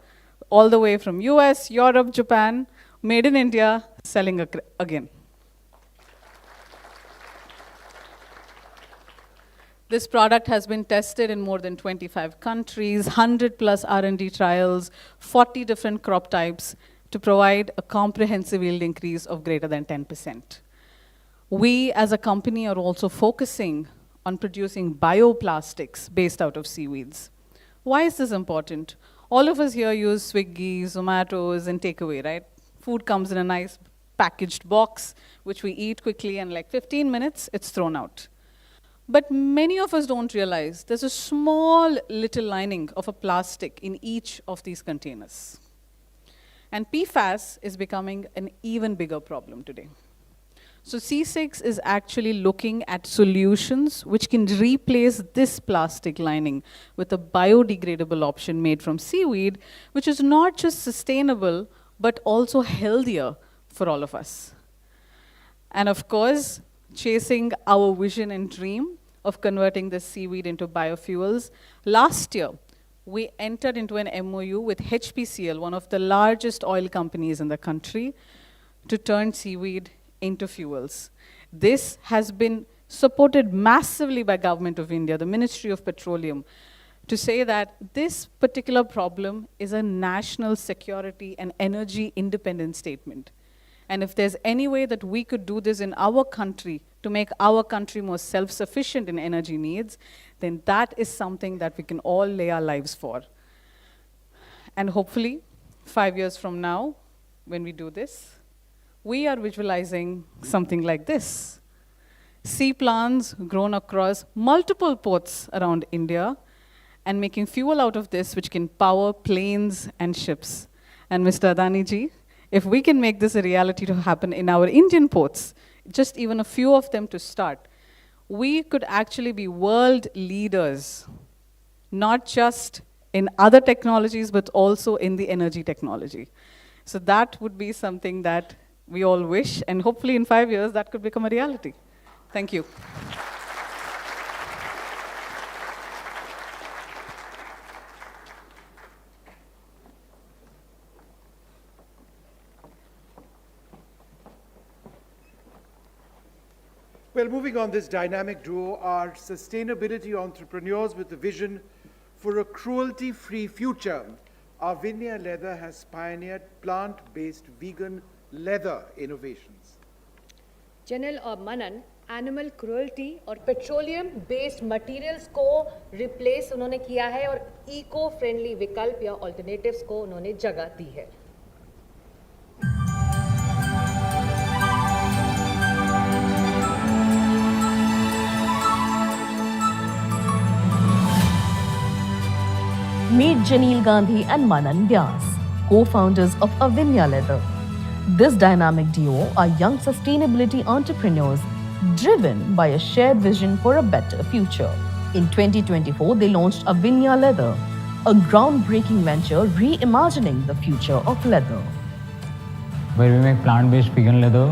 all the way from US, Europe, Japan, made in India, selling again. This product has been tested in more than 25 countries, 100 plus R&D trials, 40 different crop types to provide a comprehensive yield increase of greater than 10%. We as a company are also focusing on producing bioplastics based out of seaweeds. Why is this important? All of us here use Swiggy, Zomatos, and takeaway, right? Food comes in a nice packaged box, which we eat quickly, and like 15 minutes, it's thrown out. But many of us don't realize there's a small little lining of a plastic in each of these containers. And PFAS is becoming an even bigger problem today. So C6 is actually looking at solutions which can replace this plastic lining with a biodegradable option made from seaweed, which is not just sustainable, but also healthier for all of us. And of course, chasing our vision and dream of converting the seaweed into biofuels, last year, we entered into an MOU with HPCL, one of the largest oil companies in the country, to turn seaweed into fuels. This has been supported massively by Government of India, the Ministry of Petroleum, to say that this particular problem is a national security and energy independence statement. And if there's any way that we could do this in our country to make our country more self-sufficient in energy needs, then that is something that we can all lay our lives for. And hopefully, 5 years from now, when we do this, we are visualizing something like this. Sea plants grown across multiple ports around India and making fuel out of this which can power planes and ships. And Mr. Adani ji, if we can make this a reality to happen in our Indian ports, just even a few of them to start, we could actually be world leaders, not just in other technologies, but also in the energy technology. So that would be something that we all wish, and hopefully in 5 years, that could become a reality. Thank you. Well, moving on, this dynamic duo are sustainability entrepreneurs with a vision for a cruelty-free future. Avena Leather has pioneered plant-based vegan leather innovations. Janil और मनन animal cruelty और petroleum based materials को replace उन्होंने किया है और eco friendly विकल्प या alternatives को उन्होंने जगह दी है. Meet Janil Gandhi and Manan Vyas, co-founders of Avena Leather. This dynamic duo are young sustainability entrepreneurs driven by a shared vision for a better future. In 2024, they launched Avena Leather, a groundbreaking venture reimagining the future of leather. Where we make plant-based vegan leather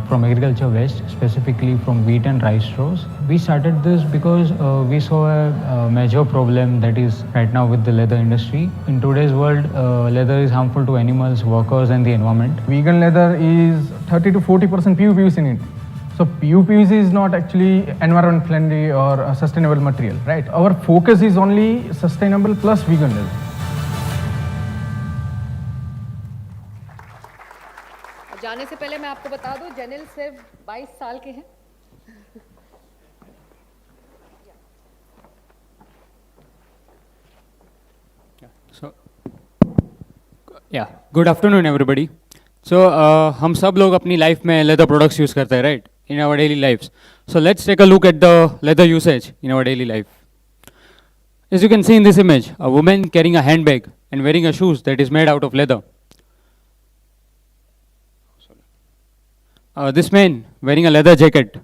from agriculture waste, specifically from wheat and rice straws. We started this because we saw a major problem that is right now with the leather industry. In today's world, leather is harmful to animals, workers and the environment. Vegan leather is 30 to 40% PUPVC in it. So PUPVC is not actually environment friendly or a sustainable material, right? Our focus is only sustainable plus vegan leather. जाने से पहले मैं आपको बता दूं, जनिल सिर्फ 22 साल के हैं. Good afternoon everybody. सो हम सब लोग अपनी लाइफ में लेदर प्रोडक्ट्स यूज़ करते हैं, right, in our daily lifes. So let's take a look at the leather usage in our daily life. As you can see in this image, a woman carrying a handbag and wearing a shoes that is made out of leather. This man wearing a leather jacket.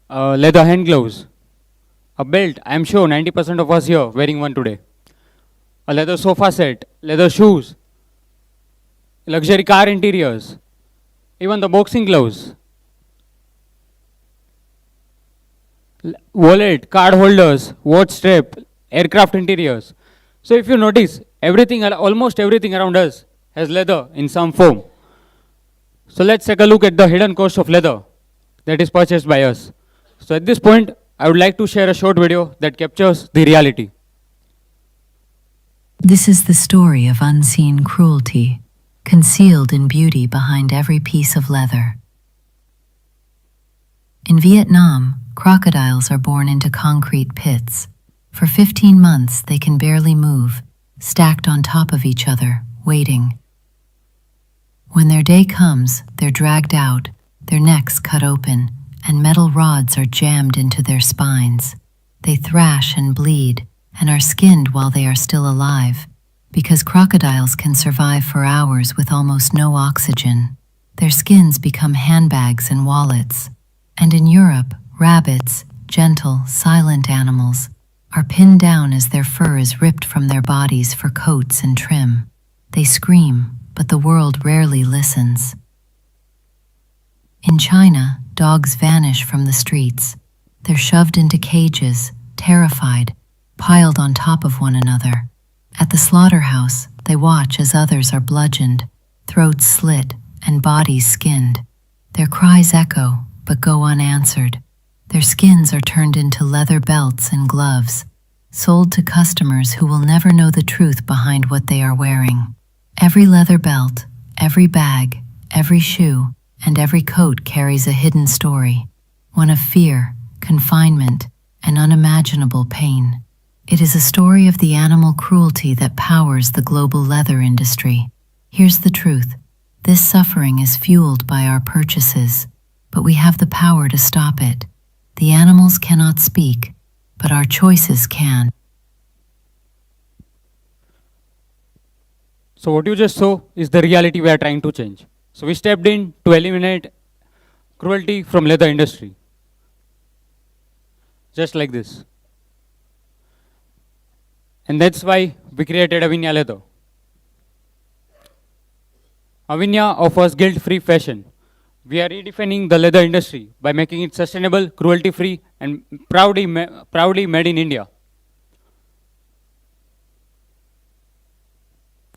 Leather hand gloves. A belt. I am sure 90% of us here wearing one today. A leather sofa set. Leather shoes. Luxury car interiors. Even the boxing gloves. Wallet, card holders, watch strap, aircraft interiors. So if you notice, everything, almost everything around us has leather in some form. So let's take a look at the hidden cost of leather that is purchased by us. So at this point, I would like to share a short video that captures the reality. This is the story of unseen cruelty, concealed in beauty behind every piece of leather. In Vietnam, crocodiles are born into concrete pits. For 15 months, they can barely move, stacked on top of each other, waiting. When their day comes, they're dragged out, their necks cut open, and metal rods are jammed into their spines. They thrash and bleed, and are skinned while they are still alive. Because crocodiles can survive for hours with almost no oxygen, their skins become handbags and wallets. And in Europe, rabbits, gentle, silent animals, are pinned down as their fur is ripped from their bodies for coats and trim. They scream, but the world rarely listens. In China, dogs vanish from the streets. They're shoved into cages, terrified, piled on top of one another. At the slaughterhouse, they watch as others are bludgeoned, throats slit, and bodies skinned. Their cries echo, but go unanswered. Their skins are turned into leather belts and gloves, sold to customers who will never know the truth behind what they are wearing. Every leather belt, every bag, every shoe, and every coat carries a hidden story, one of fear, confinement, and unimaginable pain. It is a story of the animal cruelty that powers the global leather industry. Here's the truth. This suffering is fueled by our purchases, but we have the power to stop it. The animals cannot speak, but our choices can. So what you just saw is the reality we are trying to change. So we stepped in to eliminate cruelty from leather industry. Just like this. And that's why we created Avena Leather. Avena offers guilt-free fashion. We are redefining the leather industry by making it sustainable, cruelty-free, and proudly made in India.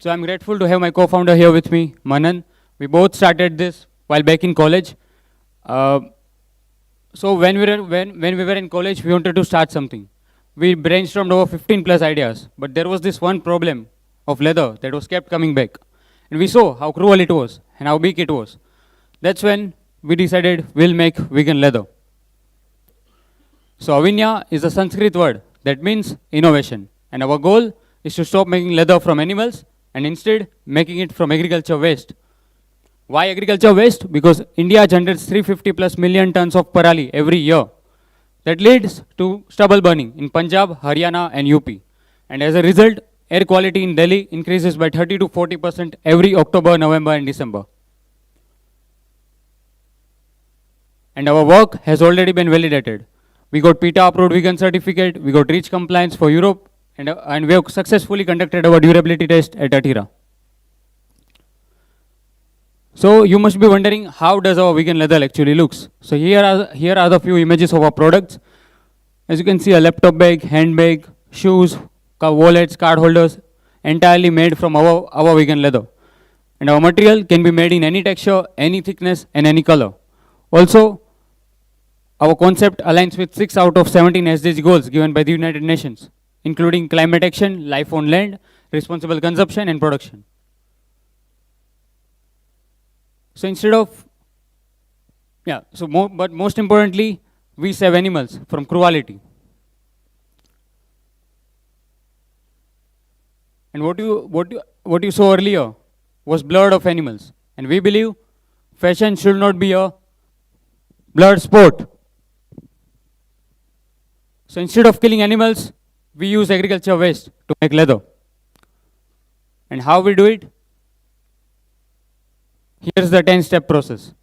So I'm grateful to have my co-founder here with me, Manan. We both started this while back in college. So when we were in college, we wanted to start something. We brainstormed over 15 plus ideas, but there was this one problem of leather that was kept coming back. And we saw how cruel it was and how big it was. That's when we decided we'll make vegan leather. So Avena is a Sanskrit word that means innovation. And our goal is to stop making leather from animals and instead making it from agriculture waste. Why agriculture waste? Because India generates 350 plus million tons of parali every year. That leads to stubble burning in Punjab, Haryana and UP. And as a result, air quality in Delhi increases by 30 to 40% every October, November and December. And our work has already been validated. We got PETA approved vegan certificate, we got REACH compliance for Europe, and we have successfully conducted our durability test at Atira. So you must be wondering, how does our vegan leather actually looks? So here are the few images of our products. As you can see, a laptop bag, handbag, shoes, wallets, card holders, entirely made from our vegan leather. And our material can be made in any texture, any thickness, and any color. Also, our concept aligns with 6 out of 17 SDG goals given by the United Nations, including climate action, life on land, responsible consumption, and production. So instead of, but most importantly, we save animals from cruelty. And what you saw earlier was blood of animals. And we believe fashion should not be a blood sport. So instead of killing animals, we use agriculture waste to make leather. And how we do it? Here's the 10-step process.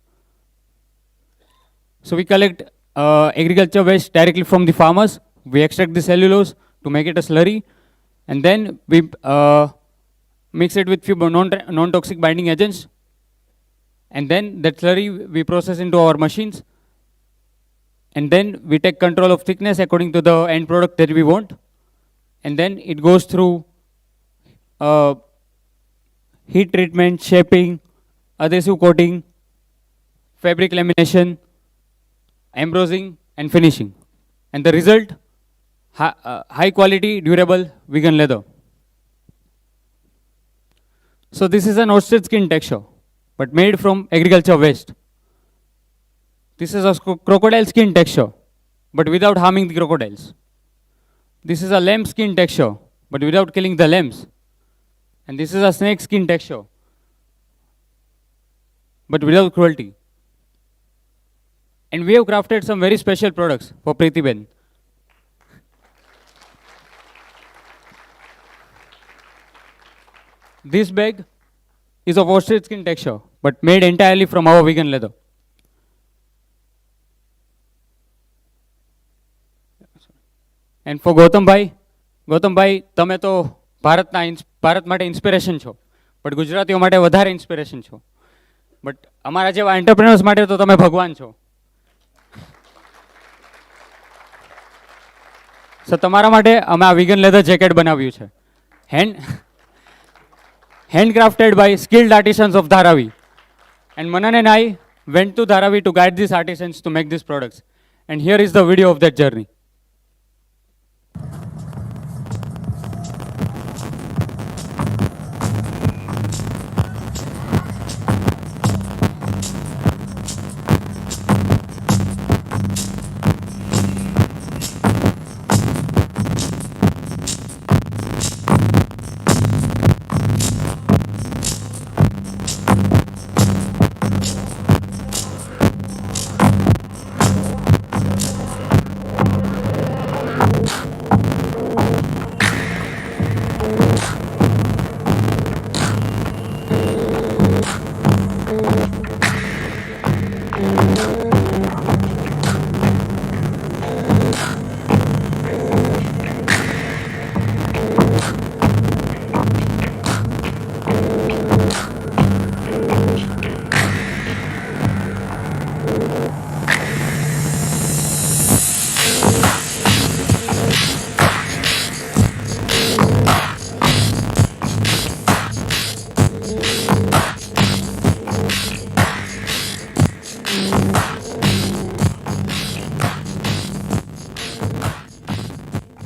So we collect agriculture waste directly from the farmers. We extract the cellulose to make it a slurry. And then we mix it with few non-toxic binding agents. And then that slurry we process into our machines. And then we take control of thickness according to the end product that we want. And then it goes through heat treatment, shaping, adhesive coating, fabric lamination, embossing, and finishing. And the result, high quality, durable, vegan leather. So this is an ostrich skin texture, but made from agriculture waste. This is a crocodile skin texture, but without harming the crocodiles. This is a lamb skin texture, but without killing the lambs. And this is a snake skin texture, but without cruelty. And we have crafted some very special products for Preeti Ben. This bag is of ostrich skin texture, but made entirely from our vegan leather. And for Gautam Bhai, તમે તો ભારત માટે inspiration છો, but ગુજરાતીઓ માટે વધારે inspiration છો. But અમારા જેવા એન્ટરપ્રેનર્સ માટે તો તમે ભગવાન છો. સો તમારા માટે અમે આ vegan leather jacket બનાવ્યું છે. Handcrafted by skilled artisans of Dharavi. And Manan and I went to Dharavi to guide these artisans to make these products. And here is the video of that journey.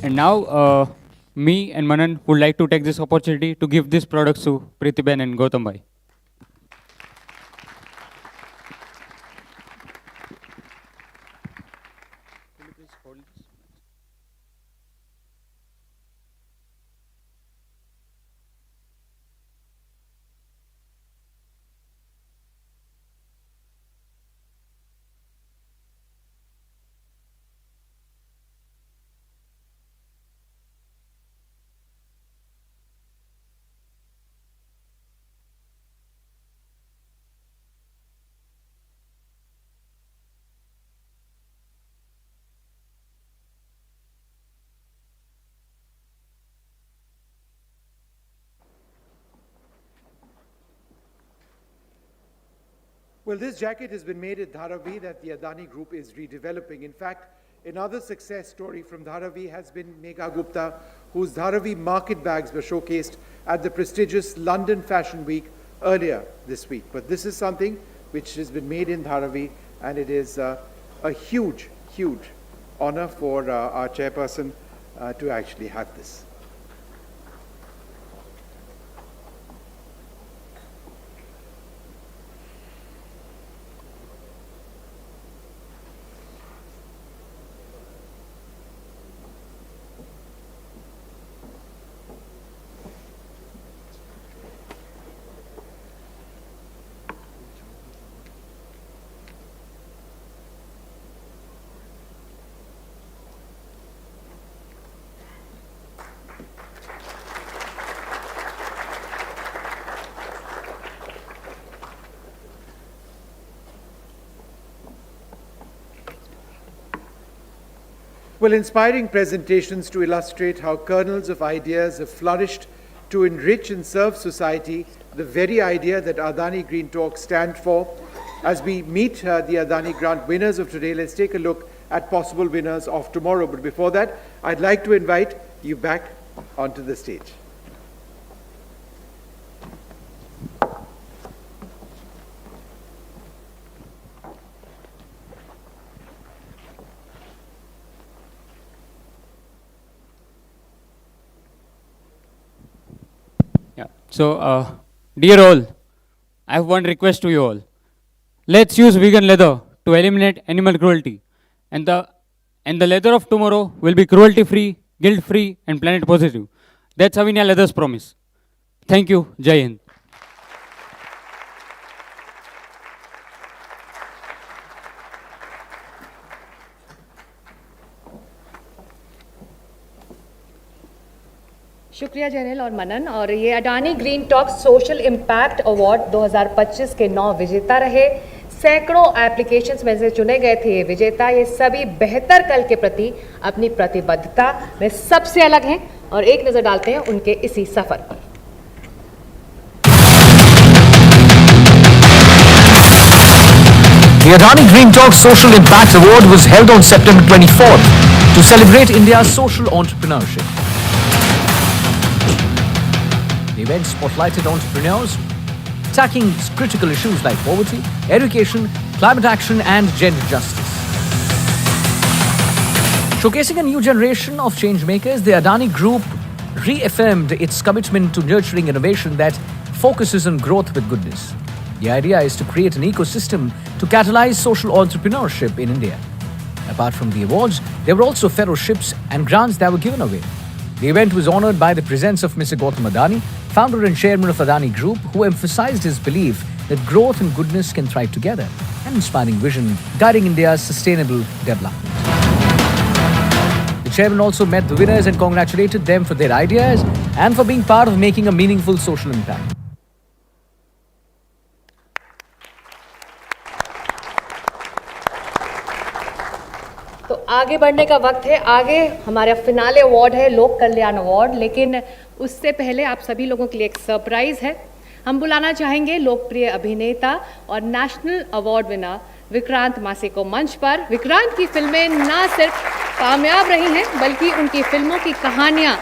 And now, me and Manan would like to take this opportunity to give these products to Preeti Ben and Gautam Bhai. Well, this jacket has been made at Dharavi that the Adani Group is redeveloping. In fact, another success story from Dharavi has been Megha Gupta, whose Dharavi market bags were showcased at the prestigious London Fashion Week earlier this week. But this is something which has been made in Dharavi, and it is a huge, huge honor for our chairperson to actually have this. Well, inspiring presentations to illustrate how kernels of ideas have flourished to enrich and serve society, the very idea that Adani Green Talks stand for. As we meet the Adani Grant winners of today, let's take a look at possible winners of tomorrow. But before that, I'd like to invite you back onto the stage. Yeah. So, dear all, I have one request to you all. Let's use vegan leather to eliminate animal cruelty, and the leather of tomorrow will be cruelty-free, guilt-free, and planet-positive. That's Avena Leather's promise. Thank you. Jai Hind. शुक्रिया जैनिल और मनन। और ये Adani green talk social impact award 2025 के 9 विजेता रहे। सैकड़ों applications में से चुने गए थे ये विजेता। ये सभी बेहतर कल के प्रति अपनी प्रतिबद्धता में सबसे अलग हैं और एक नज़र डालते हैं उनके इसी सफ़र पर। The Adani Green Talk Social Impact Award was held on September 24th to celebrate India's social entrepreneurship. The event spotlighted entrepreneurs tackling critical issues like poverty, education, climate action and gender justice. Showcasing a new generation of changemakers, the Adani Group reaffirmed its commitment to nurturing innovation that focuses on growth with goodness. The idea is to create an ecosystem to catalyze social entrepreneurship in India. Apart from the awards, there were also fellowships and grants that were given away. The event was honored by the presence of Mr. Gautam Adani, founder and chairman of Adani Group, who emphasized his belief that growth and goodness can thrive together, an inspiring vision guiding India's sustainable development. The chairman also met the winners and congratulated them for their ideas and for being part of making a meaningful social impact. तो आगे बढ़ने का वक्त है। आगे हमारा finale award है, लोक कल्याण अवार्ड, लेकिन उससे पहले आप सभी लोगों के लिए एक सरप्राइज है। हम बुलाना चाहेंगे लोकप्रिय अभिनेता और नेशनल अवार्ड विनर विक्रांत मासी को मंच पर। विक्रांत की फिल्में ना सिर्फ कामयाब रही हैं बल्कि उनकी फिल्मों की कहानियां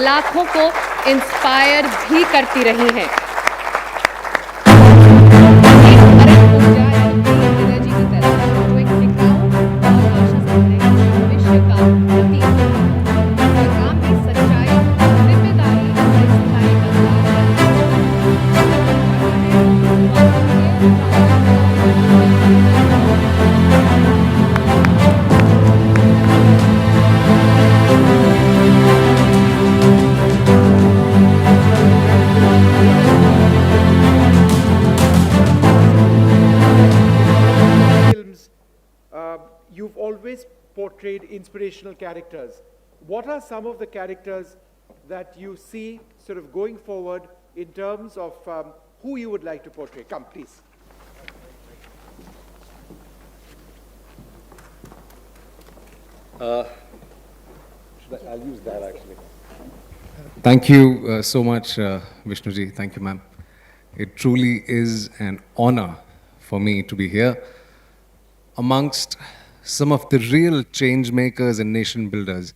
लाखों को इंस्पायर भी करती रही हैं। You've always portrayed inspirational characters. What are some of the characters that you see sort of going forward in terms of who you would like to portray? Come, please. I'll use that actually. Thank you so much, Vishnuji. Thank you, ma'am. It truly is an honor for me to be here amongst some of the real change makers and nation builders.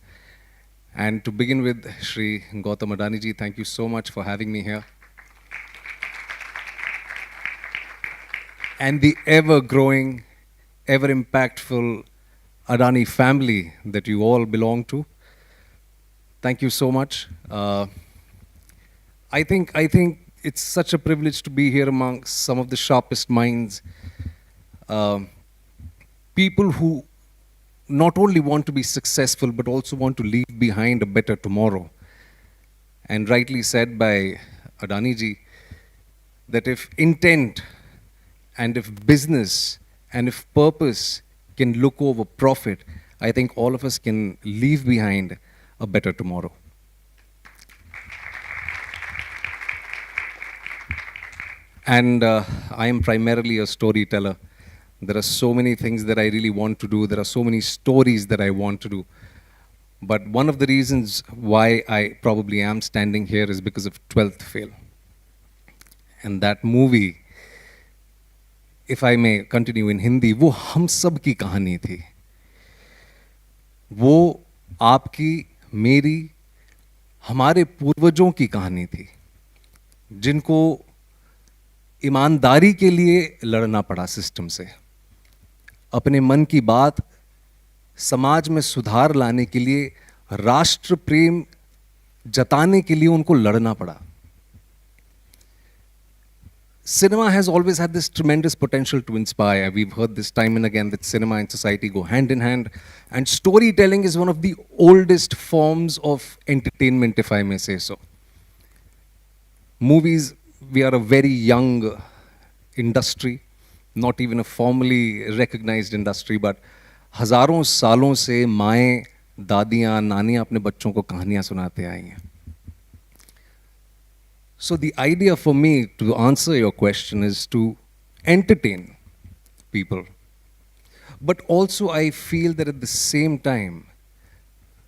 And to begin with, Shri Gautam Adani ji, thank you so much for having me here. And the ever-growing, ever-impactful Adani family that you all belong to. Thank you so much. I think it's such a privilege to be here amongst some of the sharpest minds. People who not only want to be successful, but also want to leave behind a better tomorrow. And rightly said by Adani ji, that if intent and if business and if purpose can look over profit, I think all of us can leave behind a better tomorrow. And I am primarily a storyteller. There are so many things that I really want to do. There are so many stories that I want to do. But one of the reasons why I probably am standing here is because of 12th Fail. And that movie, if I may continue in Hindi, वो हम सब की कहानी थी. वो आपकी, मेरी, हमारे पूर्वजों की कहानी थी, जिनको ईमानदारी के लिए लड़ना पड़ा सिस्टम से. अपने मन की बात समाज में सुधार लाने के लिए, राष्ट्र प्रेम जताने के लिए उनको लड़ना पड़ा. cinema has always had this tremendous potential to inspire. We've heard this time and again that cinema and society go hand in hand. And storytelling is one of the oldest forms of entertainment, if I may say so. Movies, we are a very young industry, not even a formally recognized industry, but हजारों सालों से माएँ, दादियाँ, नानियाँ अपने बच्चों को कहानियाँ सुनाते आई हैं. So the idea for me to answer your question is to entertain people. But also I feel that at the same time,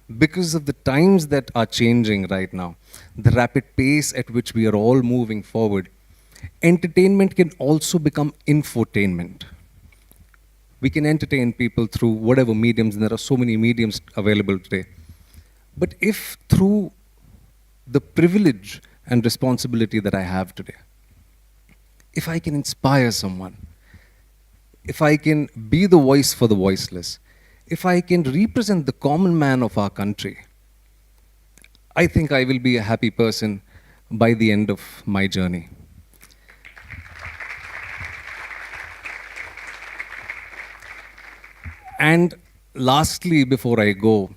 because of the times that are changing right now, the rapid pace at which we are all moving forward, entertainment can also become infotainment. We can entertain people through whatever mediums, and there are so many mediums available today. But if through the privilege and responsibility that I have today, if I can inspire someone, if I can be the voice for the voiceless, if I can represent the common man of our country, I think I will be a happy person by the end of my journey. And lastly, before I go,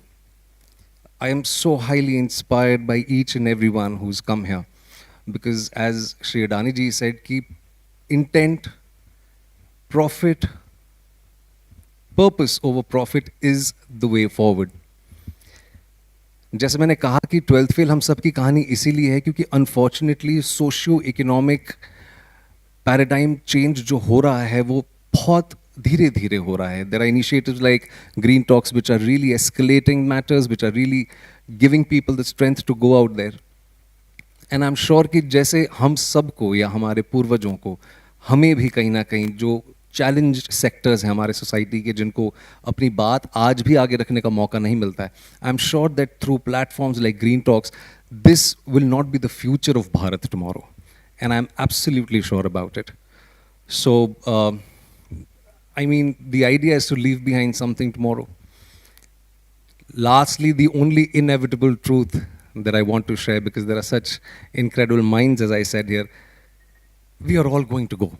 I am so highly inspired by each and everyone who's come here. Because as Shri Adani ji said, keep intent, profit, purpose over profit is the way forward. जैसे मैंने कहा कि 12th fail हम सब की कहानी इसीलिए है क्योंकि unfortunately socio economic paradigm change जो हो रहा है वो बहुत धीरे धीरे हो रहा है. There are initiatives like Green Talks which are really escalating matters, which are really giving people the strength to go out there. And I'm sure कि जैसे हम सबको या हमारे पूर्वजों को हमें भी कहीं ना कहीं जो चैलेंज सेक्टर्स हैं हमारे सोसाइटी के जिनको अपनी बात आज भी आगे रखने का मौका नहीं मिलता है, I am sure that through platforms like green talks this will not be the future of Bharat tomorrow, and I am absolutely sure about it. So I mean, the idea is to leave behind something tomorrow. Lastly, the only inevitable truth that I want to share, because there are such incredible minds, as I said here, we are all going to go.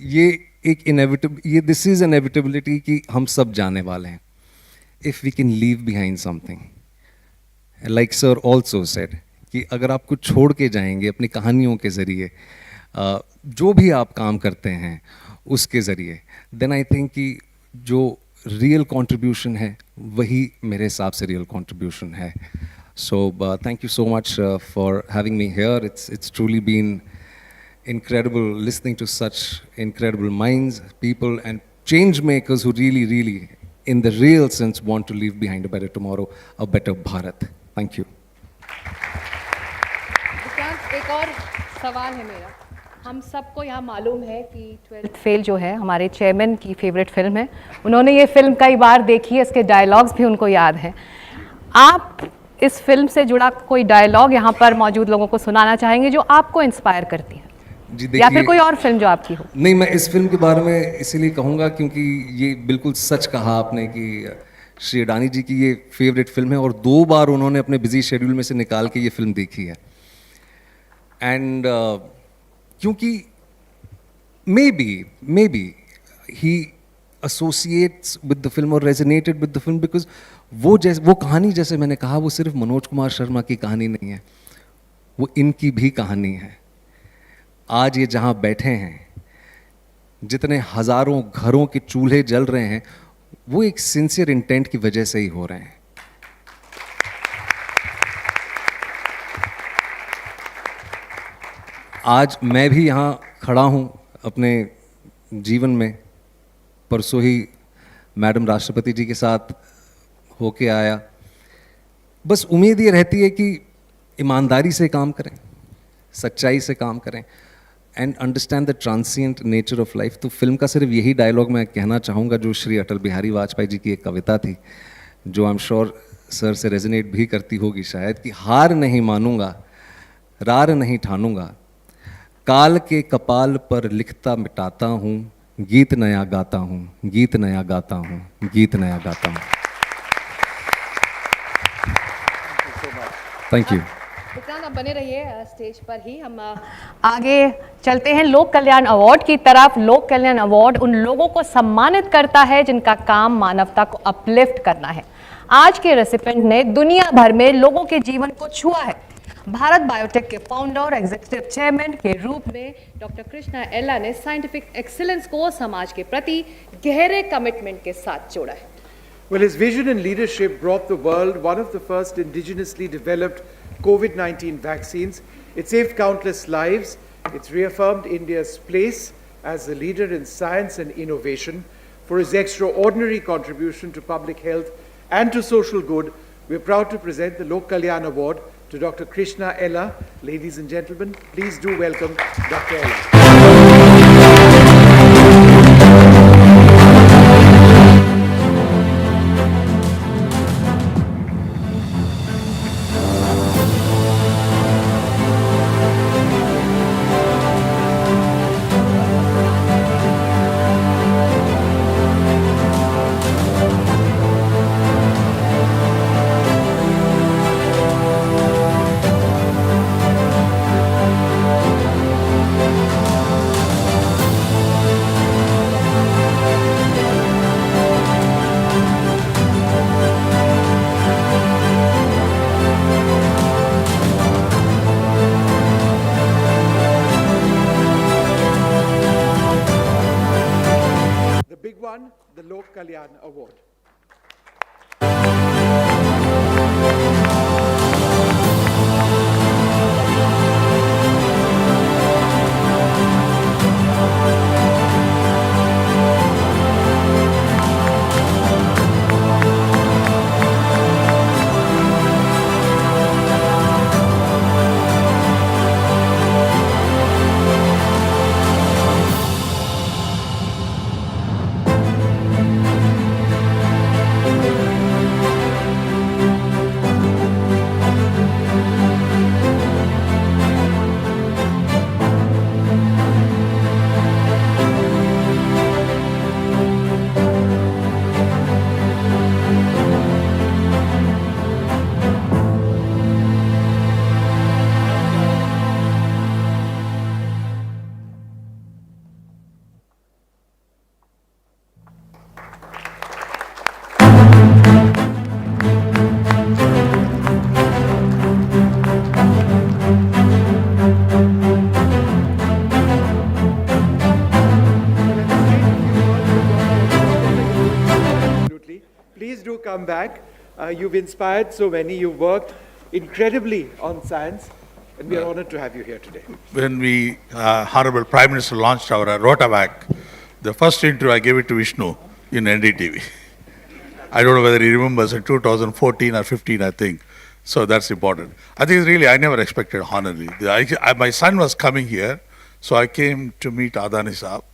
This is an inevitability कि हम सब जाने वाले हैं. If we can leave behind something, like sir also said, कि अगर आप कुछ छोड़ के जाएंगे अपनी कहानियों के ज़रिए, जो भी आप काम करते हैं उसके ज़रिए, देन आई थिंक कि जो रियल कंट्रीब्यूशन है वही मेरे हिसाब से रियल कंट्रीब्यूशन है. So thank you so much for having me here. It's truly been incredible listening to such incredible minds, people and change makers who really in the real sense want to leave behind a better tomorrow, a better Bharat. Thank you. एक और सवाल है मेरा. हम सबको यहाँ मालूम है कि 12th फेल जो है हमारे चेयरमैन की फेवरेट फिल्म है. उन्होंने ये फिल्म कई बार देखी है, इसके डायलॉग्स भी उनको याद हैं. आप इस फिल्म से जुड़ा कोई डायलॉग यहाँ पर मौजूद लोगों को सुनाना चाहेंगे जो आपको इंस्पायर करती है, या फिर कोई और फिल्म जो आपकी हो? नहीं, मैं इस फिल्म के बारे में इसीलिए कहूँगा क्योंकि ये बिल्कुल सच कहा आपने कि श्री अडानी जी की ये फेवरेट फिल्म है और 2 बार उन्होंने अपने बिजी शेड्यूल में से निकाल के ये फिल्म देखी है. एंड क्योंकि maybe he associates with the film और resonated with the film because वो कहानी, जैसे मैंने कहा, वो सिर्फ मनोज कुमार शर्मा की कहानी नहीं है, वो इनकी भी कहानी है. आज ये जहाँ बैठे हैं, जितने हजारों घरों के चूल्हे जल रहे हैं, वो एक सिंसियर इंटेंट की वजह से ही हो रहे हैं. आज मैं भी यहाँ खड़ा हूँ अपने जीवन में. परसों ही मैडम राष्ट्रपति जी के साथ होके आया. बस उम्मीद ये रहती है कि ईमानदारी से काम करें, सच्चाई से काम करें and understand the transient nature of life. तो फिल्म का सिर्फ यही डायलॉग मैं कहना चाहूँगा जो श्री अटल बिहारी वाजपेयी जी की एक कविता थी, जो आई एम श्योर सर से रेजोनेट भी करती होगी शायद, कि हार नहीं मानूंगा, रार नहीं ठानूंगा, काल के कपाल पर लिखता मिटाता हूँ, गीत नया गाता हूँ, गीत नया गाता हूँ, गीत नया गाता हूँ. Thank you. आप बने रहिए स्टेज पर ही। हम आगे चलते हैं लोक कल्याण अवार्ड की तरफ। लोक कल्याण अवार्ड उन लोगों को सम्मानित करता है जिनका काम मानवता को अपलिफ्ट करना है। आज के रेसिपिएंट ने दुनिया भर में लोगों के जीवन को छुआ है। भारत बायोटेक के फाउंडर और एग्जीक्यूटिव चेयरमैन के रूप में डॉक्टर कृष्णा एला ने साइंटिफिक एक्सीलेंस को समाज के प्रति गहरे कमिटमेंट के साथ जोड़ा है। Well, his vision and leadership brought the world one of the first indigenously developed COVID-19 vaccines. It saved countless lives. It's reaffirmed India's place as a leader in science and innovation. For his extraordinary contribution to public health and to social good, we're proud to present the Lok Kalyan Award to Dr. Krishna Ella. Ladies and gentlemen, please do welcome Dr. Ella. The Lok Kalyan Award. Please do come back. You've inspired so many. You've worked incredibly on science, and we are honored to have you here today. When we, Honorable Prime Minister launched our Rotavac, the first interview I gave it to Vishnu in NDTV. I don't know whether he remembers in 2014 or 15, I think. So that's important. I think really, I never expected honestly. My son was coming here, so I came to meet Adani Saab.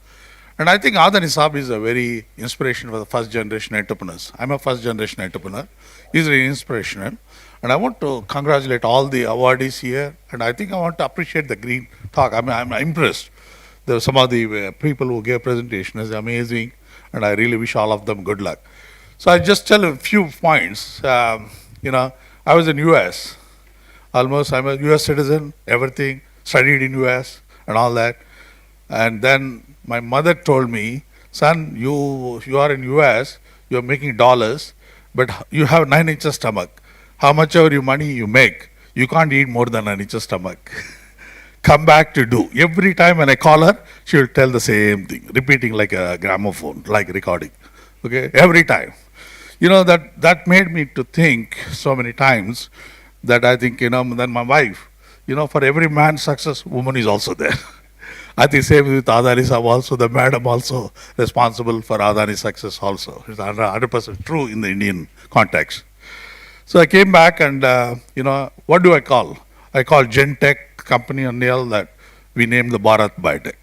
And I think Adani Saab is a very inspiration for the first generation entrepreneurs. I'm a first generation entrepreneur. He's very inspirational. And I want to congratulate all the awardees here. And I think I want to appreciate the green talk. I'm impressed. There were some of the people who gave presentation is amazing. And I really wish all of them good luck. So I just tell a few points. I was in US. Almost, I'm a US citizen, everything, studied in US and all that. And then my mother told me, son, you are in US, you're making dollars, but you have 9 inches stomach. How much ever money you make, you can't eat more than 9 inches stomach. Come back to do. Every time when I call her, she will tell the same thing, repeating like a gramophone, like recording. Okay, every time. That made me to think so many times that I think, then my wife, for every man's success, woman is also there. I think same with Adani Saab also, the madam also responsible for Adani's success also. It's 100% true in the Indian context. So I came back and, what do I call? I call Gentech company and all that. We named the Bharat Biotech.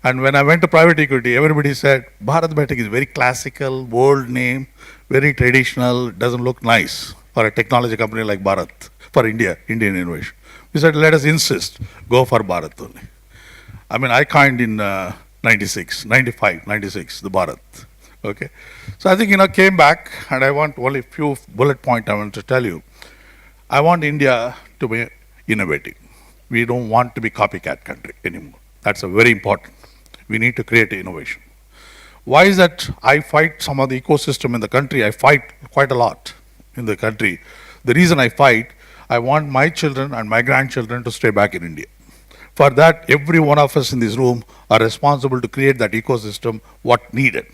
And when I went to private equity, everybody said, Bharat Biotech is very classical, old name, very traditional, doesn't look nice for a technology company like Bharat, for India, Indian innovation. We said, let us insist, go for Bharat only. I coined in 96, the Bharat. Okay. So I think, came back and I want only a few bullet points I want to tell you. I want India to be innovating. We don't want to be copycat country anymore. That's a very important. We need to create innovation. Why is that I fight some of the ecosystem in the country? I fight quite a lot in the country. The reason I fight, I want my children and my grandchildren to stay back in India. For that, every one of us in this room are responsible to create that ecosystem, what needed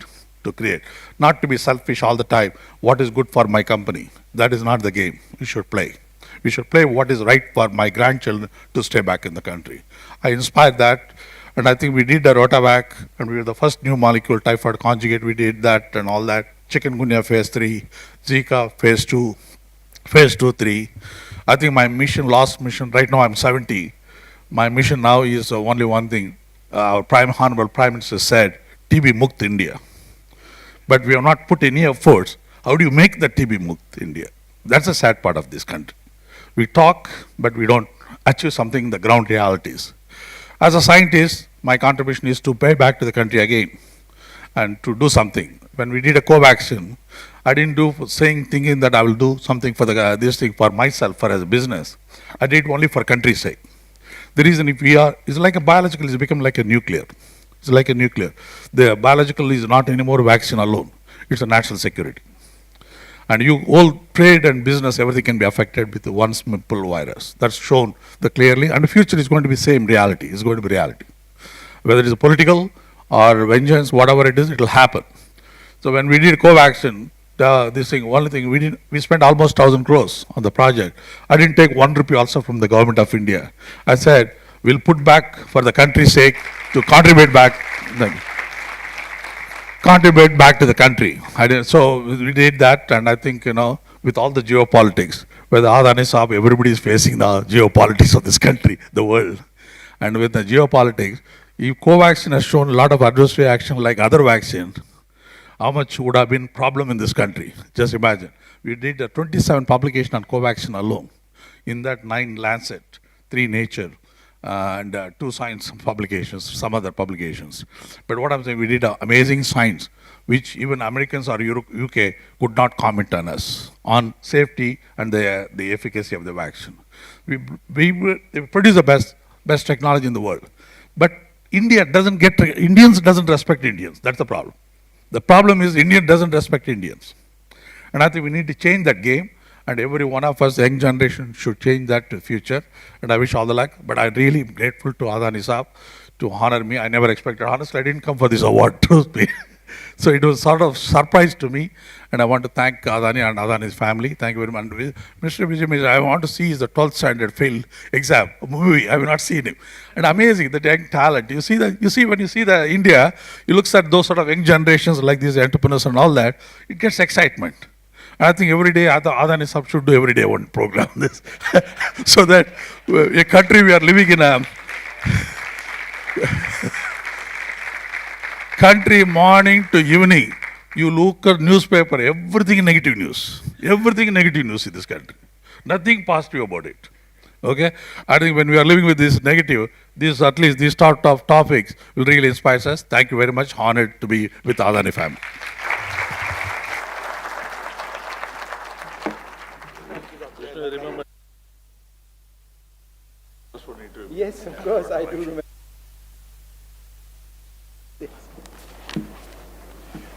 to create. Not to be selfish all the time, what is good for my company. That is not the game we should play. We should play what is right for my grandchildren to stay back in the country. I inspired that, and I think we did the Rotavac, and we were the first new molecule typhoid conjugate, we did that and all that. Chikungunya phase 3, Zika phase 2, phase 2, 3. I think my mission, last mission, right now I'm 70. My mission now is only one thing. Our Honorable Prime Minister said, TB Mukt India. But we have not put any efforts. How do you make the TB Mukt India? That's the sad part of this country. We talk, but we don't achieve something in the ground realities. As a scientist, my contribution is to pay back to the country again and to do something. When we did a co-vaccine, I didn't do thinking that I will do something for this thing for myself, for as a business. I did only for country's sake. The reason it's like a biological, it's become like a nuclear. It's like a nuclear. The biological is not anymore vaccine alone. It's a national security. And you all trade and business, everything can be affected with one simple virus. That's shown clearly. And the future is going to be same reality. It's going to be reality. Whether it is political or vengeance, whatever it is, it will happen. So when we did co-vaccine, only thing we spent almost 1,000 crores on the project. I didn't take 1 rupee also from the government of India. I said, we'll put back for the country's sake to contribute back to the country. So we did that, and I think, with all the geopolitics, where the Adani Saab, everybody is facing the geopolitics of this country, the world. And with the geopolitics, if Covaxin has shown a lot of adverse reaction like other vaccines, how much would have been problem in this country? Just imagine. We did a 27 publication on Covaxin alone. In that 9 Lancet, 3 Nature, and 2 science publications, some other publications. But what I'm saying, we did amazing science, which even Americans or UK could not comment on us, on safety and the efficacy of the vaccine. We produce the best technology in the world. But Indians doesn't respect Indians. That's the problem. The problem is India doesn't respect Indians. And I think we need to change that game. And every one of us, the young generation, should change that to future. And I wish all the luck. But I'm really grateful to Adani Saab to honor me. I never expected. Honestly, I didn't come for this award, trust me. So it was sort of surprise to me. And I want to thank Adani and Adani's family. Thank you very much. Mr. Vijay, I want to see the 12th standard failed exam movie. I have not seen him. And amazing, the young talent. When you see the India, you look at those sort of young generations like these entrepreneurs and all that, it gets excitement. I think every day Adani Saab should do every day one program this, so that a country we are living in a country morning to evening, you look at newspaper, everything negative news. Everything negative news in this country. Nothing positive about it. Okay? I think when we are living with this negative, at least these sort of topics will really inspire us. Thank you very much. Honored to be with Adani family. Yes, of course, I do remember.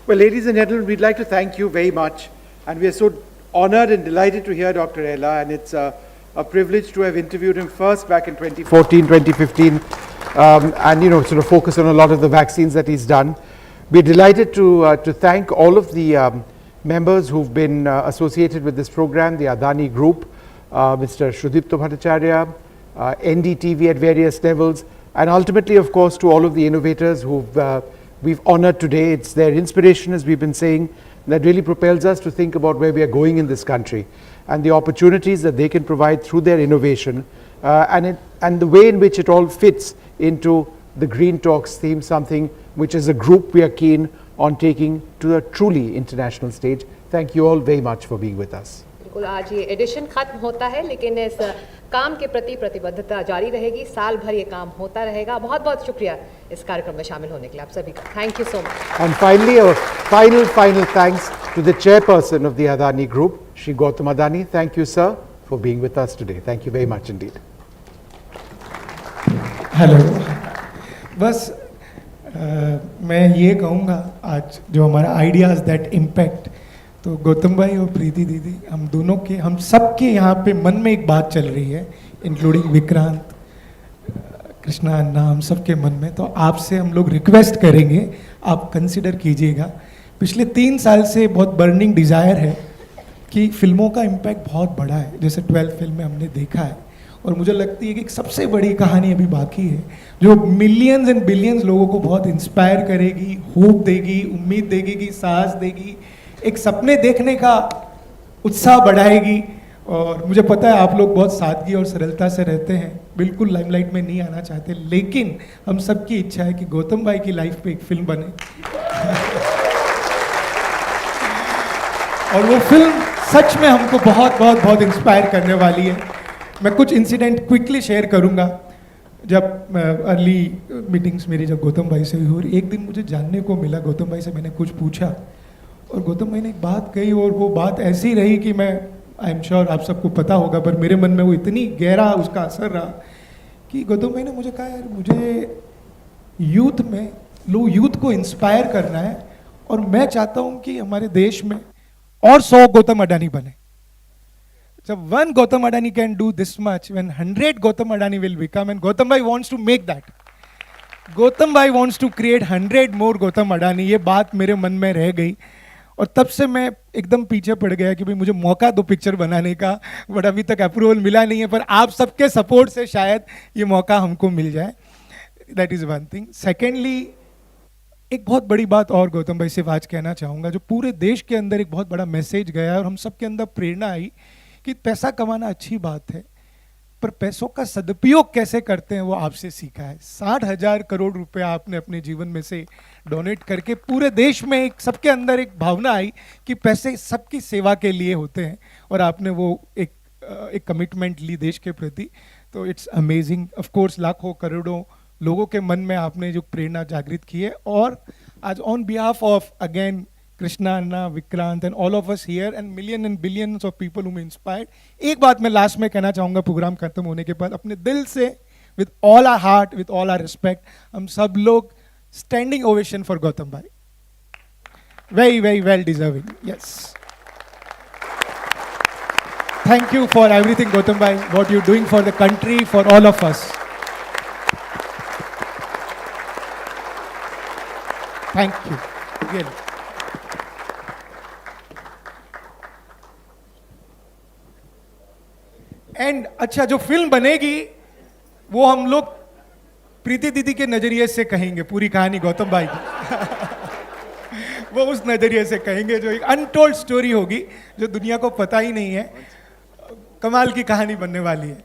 Well, ladies and gentlemen, we'd like to thank you very much. And we are so honored and delighted to hear Dr. Ella. And it's a privilege to have interviewed him first back in 2014, 2015, and, sort of focus on a lot of the vaccines that he's done. We're delighted to thank all of the members who've been associated with this program, the Adani Group, Mr. Shrudipto Bhattacharya, NDTV at various levels, and ultimately, of course, to all of the innovators we've honored today. It's their inspiration, as we've been saying, that really propels us to think about where we are going in this country and the opportunities that they can provide through their innovation and the way in which it all fits into the Green Talks theme, something which as a group we are keen on taking to a truly international stage. Thank you all very much for being with us. बिल्कुल आज ये addition खत्म होता है, लेकिन इस काम के प्रति प्रतिबद्धता जारी रहेगी, साल भर ये काम होता रहेगा. बहुत बहुत शुक्रिया इस कार्यक्रम में शामिल होने के लिए आप सभी का. Thank you so much. And finally, a final thanks to the chairperson of the Adani Group, Shri Gautam Adani. Thank you, sir, for being with us today. Thank you very much indeed. Hello. बस मैं ये कहूँगा आज जो हमारा ideas that impact, तो गौतम भाई और प्रीति दीदी, हम दोनों के, हम सब के यहाँ पे मन में एक बात चल रही है, इंक्लूडिंग विक्रांत, कृष्णा, अन्ना, हम सब के मन में। तो आपसे हम लोग रिक्वेस्ट करेंगे, आप कंसिडर कीजिएगा। पिछले 3 साल से बहुत बर्निंग डिज़ायर है कि फिल्मों का इम्पैक्ट बहुत बड़ा है, जैसे 12 फिल्में हमने देखा है, और मुझे लगती है कि एक सबसे बड़ी कहानी अभी बाकी है जो मिलियंस एंड बिलियंस लोगों को बहुत इंस्पायर करेगी, होप देगी, उम्मीद देगी, कि साहस देगी, एक सपने देखने का उत्साह बढ़ाएगी। और मुझे पता है आप लोग बहुत सादगी और सरलता से रहते हैं, बिल्कुल लाइमलाइट में नहीं आना चाहते, लेकिन हम सबकी इच्छा है कि गौतम भाई की लाइफ पे एक फिल्म बने और वो फिल्म सच में हमको बहुत बहुत बहुत इंस्पायर करने वाली है। मैं कुछ इंसिडेंट क्विकली शेयर करूंगा। जब अर्ली मीटिंग्स मेरी जब गौतम भाई से हुई, और एक दिन मुझे जानने को मिला, गौतम भाई से मैंने कुछ पूछा और गौतम भाई ने एक बात कही, और वो बात ऐसी रही कि मैं, आई एम श्योर आप सबको पता होगा, पर मेरे मन में वो इतनी गहरा उसका असर रहा कि गौतम भाई ने मुझे कहा, यार मुझे यूथ में, यूथ को इंस्पायर करना है, और मैं चाहता हूँ कि हमारे देश में और 100 गौतम अडानी बने। जब 1 Gautam Adani can do this much, when 100 Gautam Adani will become, and Gautam Bhai wants to make that. Gautam Bhai wants to create 100 more Gautam Adani. ये बात मेरे मन में रह गई, और तब से मैं एकदम पीछे पड़ गया कि भाई मुझे मौका दो पिक्चर बनाने का, बट अभी तक अप्रूवल मिला नहीं है, पर आप सबके सपोर्ट से शायद ये मौका हमको मिल जाए। That is one thing. Secondly, एक बहुत बड़ी बात और गौतम भाई से आज कहना चाहूँगा, जो पूरे देश के अंदर एक बहुत बड़ा मैसेज गया और हम सबके अंदर प्रेरणा आई कि पैसा कमाना अच्छी बात है, पर पैसों का सदुपयोग कैसे करते हैं वो आपसे सीखा है। 60,000 करोड़ रुपए आपने अपने जीवन में से डोनेट करके पूरे देश में एक, सबके अंदर एक भावना आई कि पैसे सबकी सेवा के लिए होते हैं, और आपने वो एक कमिटमेंट ली देश के प्रति। तो इट्स अमेजिंग। ऑफ कोर्स लाखों करोड़ों लोगों के मन में आपने जो प्रेरणा जागृत की है, और आज on behalf of again Krishna, Anna, Vikrant and all of us here and million and billions of people who inspired, एक बात मैं लास्ट में कहना चाहूँगा प्रोग्राम खत्म होने के बाद, अपने दिल से, with all our heart, with all our respect, हम सब लोग स्टैंडिंग ओवेशन फॉर गौतम भाई। Very very well deserving. Yes, thank you for everything Gautam भाई, what you doing for the country, for all of us. Thank you really. And अच्छा, जो film बनेगी वो हम लोग प्रीति दीदी के नजरिए से कहेंगे पूरी कहानी गौतम भाई की वो उस नजरिए से कहेंगे, जो एक अनटोल्ड स्टोरी होगी जो दुनिया को पता ही नहीं है। कमाल की कहानी बनने वाली है,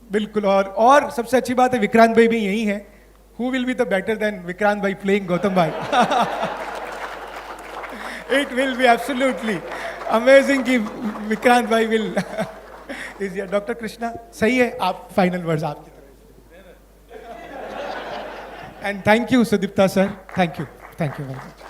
बिल्कुल। और सबसे अच्छी बात है विक्रांत भाई भी यही है। Who will be the better than Vikrant भाई प्लेइंग गौतम भाई? It will be absolutely amazing कि विक्रांत भाई विल इज या डॉक्टर कृष्णा, सही है, आप फाइनल वर्ड्स आपकी तरफ से। And thank you Sudipta sir, thank you very much.